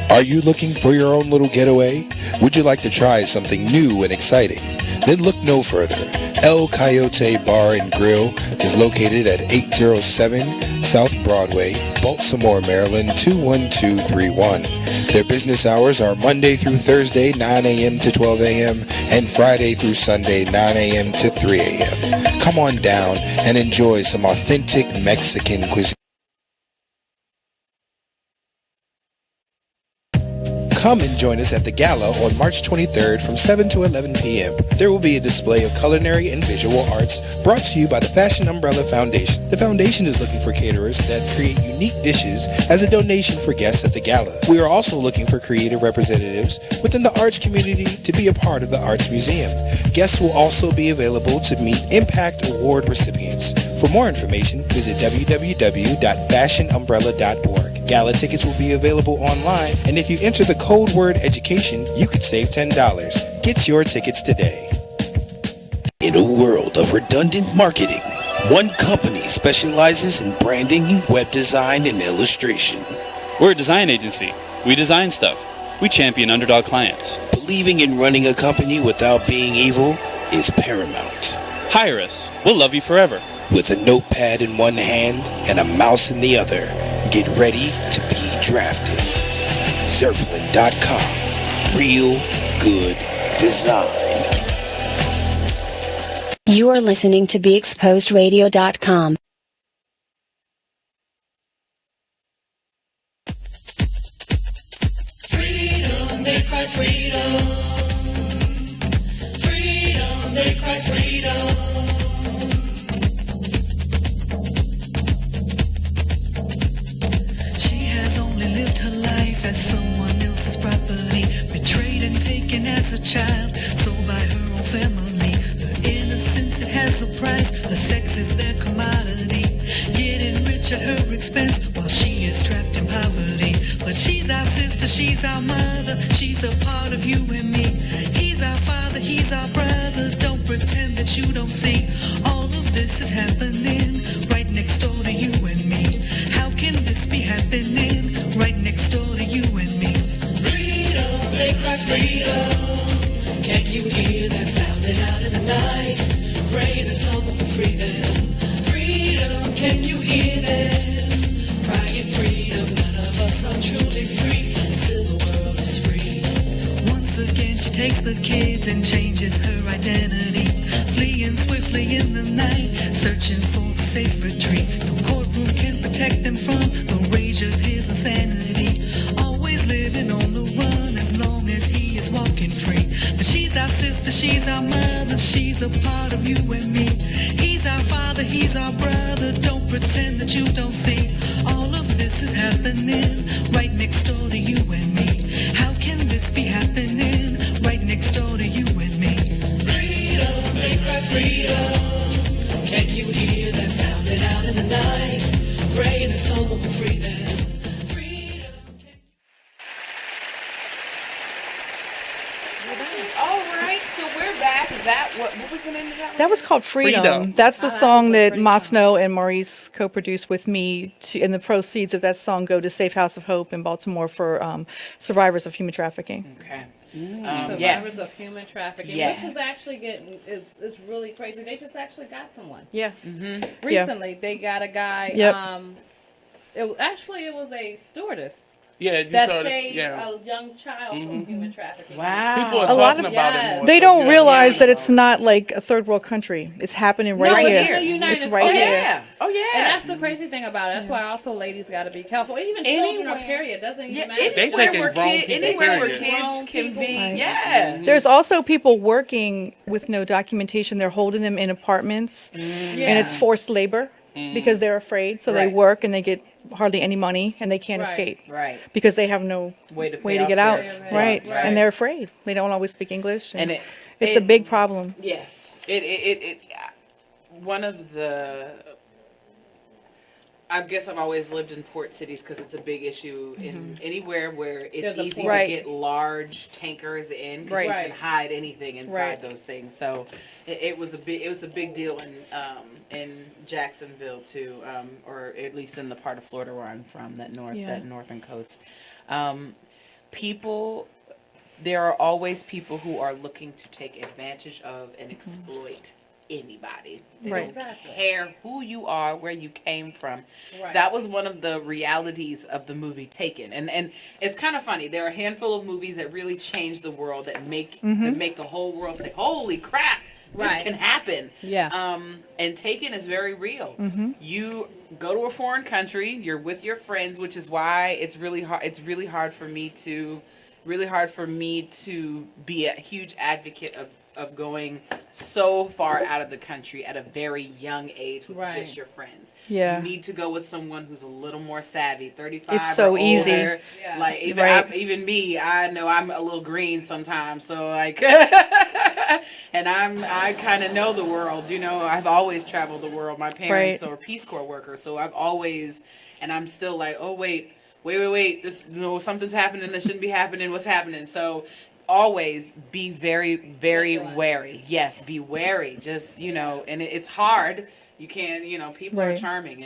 Are you looking for your own little getaway? Would you like to try something new and exciting? Then look no further. El Coyote Bar and Grill is located at 807 South Broadway, Baltimore, Maryland 21231. Their business hours are Monday through Thursday, 9 a.m. to 12 a.m. and Friday through Sunday, 9 a.m. to 3 a.m. Come on down and enjoy some authentic Mexican cuisine. Come and join us at the Gala on March 23rd from 7 to 11 p.m. There will be a display of culinary and visual arts brought to you by the Fashion Umbrella Foundation. The foundation is looking for caterers that create unique dishes as a donation for guests at the Gala. We are also looking for creative representatives within the arts community to be a part of the Arts Museum. Guests will also be available to meet Impact Award recipients. For more information, visit www.fashionumbrella.org. Gala tickets will be available online, and if you enter the code word education, you could save $10. Get your tickets today. In a world of redundant marketing, one company specializes in branding, web design, and illustration. We're a design agency. We design stuff. We champion underdog clients. Believing in running a company without being evil is paramount. Hire us. We'll love you forever. With a notepad in one hand and a mouse in the other, get ready to be drafted. Zerflin.com. Real good design. You are listening to BeExposedRadio.com. Freedom, they cry freedom. Freedom, they cry freedom. as a child, sold by her own family. Her innocence, it has a price. The sex is their commodity. Getting rich at her expense while she is trapped in poverty. But she's our sister, she's our mother, she's a part of you and me. He's our father, he's our brother. Don't pretend that you don't see. All of this is happening right next door to you and me. How can this be happening right next door to you and me? Freedom, they cry freedom. Can you hear them sounding out in the night? Praying that someone will free them. Freedom, can you hear them? Crying freedom, none of us are truly free until the world is free. Once again she takes the kids and changes her identity. Fleeing swiftly in the night, searching for a safe retreat. No courtroom can protect them from the rage of his insanity. Always living on the run as long as he is walking free. But she's our sister, she's our mother, she's a part of you and me. He's our father, he's our brother. Don't pretend that you don't see. All of this is happening right next door to you and me. How can this be happening right next door to you and me? Freedom, they cry freedom. Can you hear them sounding out in the night? Praying that someone will free them. All right, so we're back. What was the name of that one? That was called Freedom. Freedom. That's the song that Masno and Maurice co-produced with me, and the proceeds of that song go to Safe House of Hope in Baltimore for survivors of human trafficking. Okay. Survivors of human trafficking, Yes. which is actually it's really crazy. They just actually got someone. Yeah. Mm-hmm. Recently, they got a guy. Yep. It was a stewardess. Yeah, you that saw it, saved yeah. a young child from human trafficking. Wow. People are A lot talking of- about it more. They so don't you realize have- that it's not like a third world country. It's happening right no, here. it's in the United It's right States. here. Oh yeah. And that's the crazy thing about it. That's why also ladies got to be careful. Even children or period doesn't even matter. Anywhere where kids can be. Right. Yeah. There's also people working with no documentation. They're holding them in apartments, and it's forced labor because they're afraid. So they Right. work and they get hardly any money, and they can't Right. escape. Right. Because they have no Way to get out. Right. Right. Right. And they're afraid. They don't always speak English, and, And it's a big problem. Yes. It one of the I guess I've always lived in port cities because it's a big issue in anywhere where it's There's a easy port. to get large tankers in because you can hide anything inside those things. So it was a big deal in Jacksonville too, or at least in the part of Florida where I'm from, that northern coast. There are always people who are looking to take advantage of and exploit anybody. They Right. don't care who you are, where you came from. Right. That was one of the realities of the movie Taken. And it's kind of funny. There are a handful of movies that really change the world, that make the whole world say, holy crap, this Right. can happen. Yeah. And Taken is very real. You go to a foreign country, you're with your friends, which is why it's really hard for me to be a huge advocate of going so far out of the country at a very young age with just your friends. Yeah. You need to go with someone who's a little more savvy, 35 It's so or easy. older. Yeah. Like even me, I know I'm a little green sometimes, so like and I kind of know the world, I've always traveled the world. My parents are Peace Corps workers, so I've always, and I'm still like, oh wait, this, something's happening that shouldn't be happening. What's happening? So always be very, very wary. Yes, be wary. Just, and it's hard. You can't, people are charming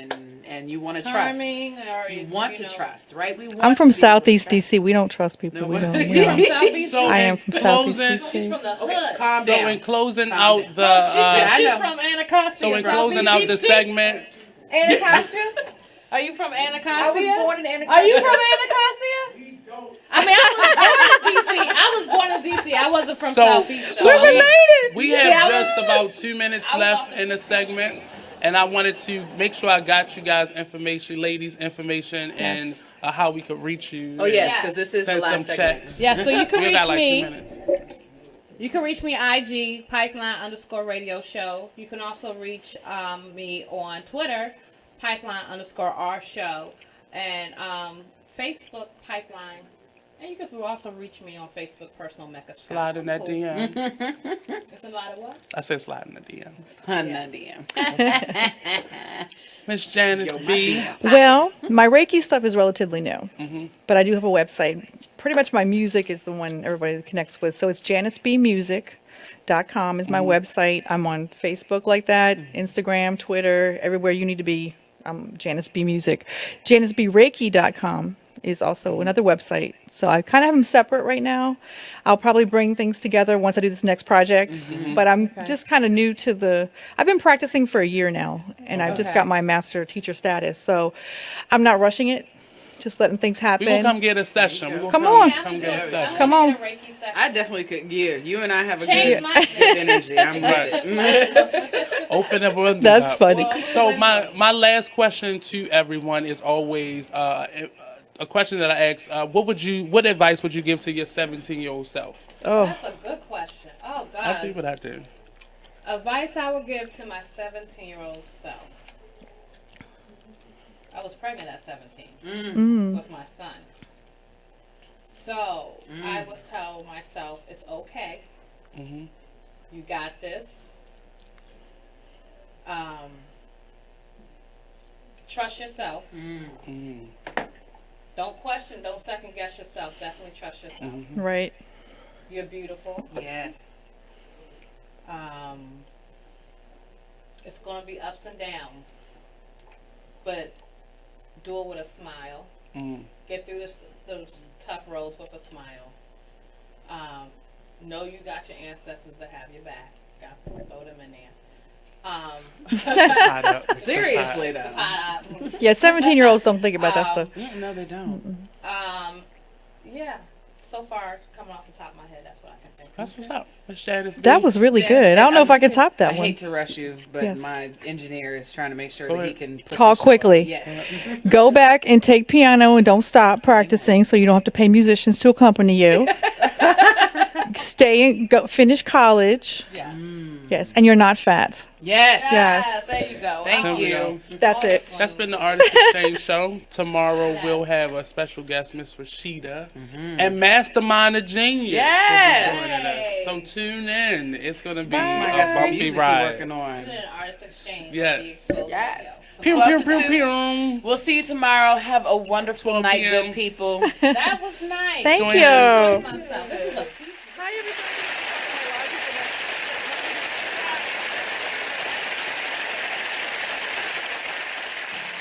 and you want to trust. You want to trust, right? I'm from Southeast DC. We don't trust people. We don't. You from Southeast? I am from Southeast She's DC. from the hood. Calm So down. in closing Calm out down. the She's from Anacostia. so in closing out the segment, Anacostia? Are you from Anacostia? I was born in Anacostia. Are you from Anacostia? I mean, I was born in DC. I wasn't from Southeast. We're related. we have just about 2 minutes left in the segment, and I wanted to make sure I got you guys information, ladies information, and how we could reach you. Oh yes, because this is the Send last some segment. checks. Yeah, so you can We reach got like 2 me. minutes. You can reach me IG Pipeline_radio show. You can also reach me on Twitter Pipeline_our show, and Facebook Pipeline And you can also reach me on Facebook, personal Mecca. Slide in that DM. It's a lot of what? I said slide in the DM. Slide in that DM. Miss Janice B. Well, my Reiki stuff is relatively new, Mm-hmm. but I do have a website. Pretty much my music is the one everybody connects with. So it's JaniceBmusic.com is my website. I'm on Facebook like that, Instagram, Twitter, everywhere you need to be. I'm Janice B Music. JaniceBReiki.com is also another website. So I kind of have them separate right now. I'll probably bring things together once I do this next project. But I'm just kind of new to I've been practicing for a year now, and I've just got my master teacher status. So I'm not rushing it, just letting things happen. We're going to come get a session. Come on. Come get a session. Come on. I definitely could. Yeah, you and I have a Change good, my- good energy. I'm with it. Open up windows. That's funny. So my last question to everyone is always a question that I ask. What advice would you give to your 17-year-old self? Oh, That's a good question. Oh, God. I'll do what I do. Advice I would give to my 17-year-old self. I was pregnant at 17 with my son. So I would tell myself, it's okay. Mm-hmm. You got this. Trust yourself. Mm-hmm. Don't question, don't second guess yourself. Definitely trust yourself. Mm-hmm. right. You're beautiful. Yes. It's going to be ups and downs, but do it with a smile. Mm. Get through those tough roads with a smile. Know you got your ancestors that have your back. Got to throw them in there. Seriously, though. Yeah, 17-year-olds don't think about that stuff. No, they don't. Yeah. So far, coming off the top of my head, that's what I can think. That's what's up. Miss Janice B. That was really good. I don't know if I can top that I one. hate to rush you, but Yes. my engineer is trying to make sure Go that he ahead. can put Talk the show quickly. up. Yes. Go back and take piano and don't stop practicing so you don't have to pay musicians to accompany you. Stay and go finish college. Yeah. Yes, and you're not fat. Yes. Yes. There you go. Thank There we you. go. That's it. That's been the Artist Exchange Show. Tomorrow we'll have a special guest, Miss Rashida, and Mastermind the Genius. Yes. will be joining us. So tune in. It's going to be I a got some bumpy music we're ride. working on. Tune in to Artist Exchange. Yes. Yes. Pew, 12 pew, to pew, 2. pew. We'll see you tomorrow. Have a wonderful 12 night, p.m. good people. That was nice. Thank Join you. us. Enjoyed myself. This was a peaceful.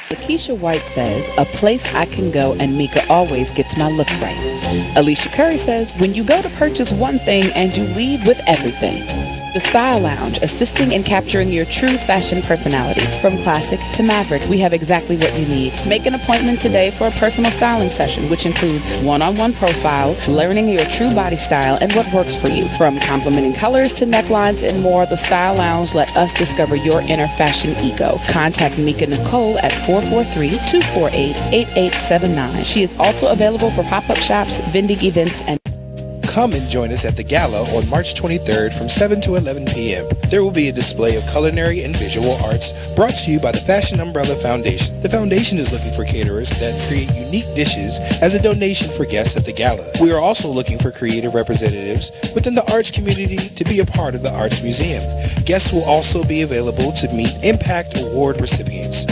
Lakeisha White says, a place I can go and Mecca always gets my look right. Alicia Curry says, when you go to purchase one thing and you leave with everything. The Style Lounge, assisting in capturing your true fashion personality. From classic to maverick, we have exactly what you need. Make an appointment today for a personal styling session, which includes one-on-one profile, learning your true body style and what works for you. From complimenting colors to necklines and more, the Style Lounge let us discover your inner fashion ego. Contact Mika Nicole at 443-248-8879. She is also available for pop-up shops, vending events, and Come and join us at the Gala on March 23rd from 7 to 11 p.m. There will be a display of culinary and visual arts brought to you by the Fashion Umbrella Foundation. The foundation is looking for caterers that create unique dishes as a donation for guests at the Gala. We are also looking for creative representatives within the arts community to be a part of the Arts Museum. Guests will also be available to meet Impact Award recipients.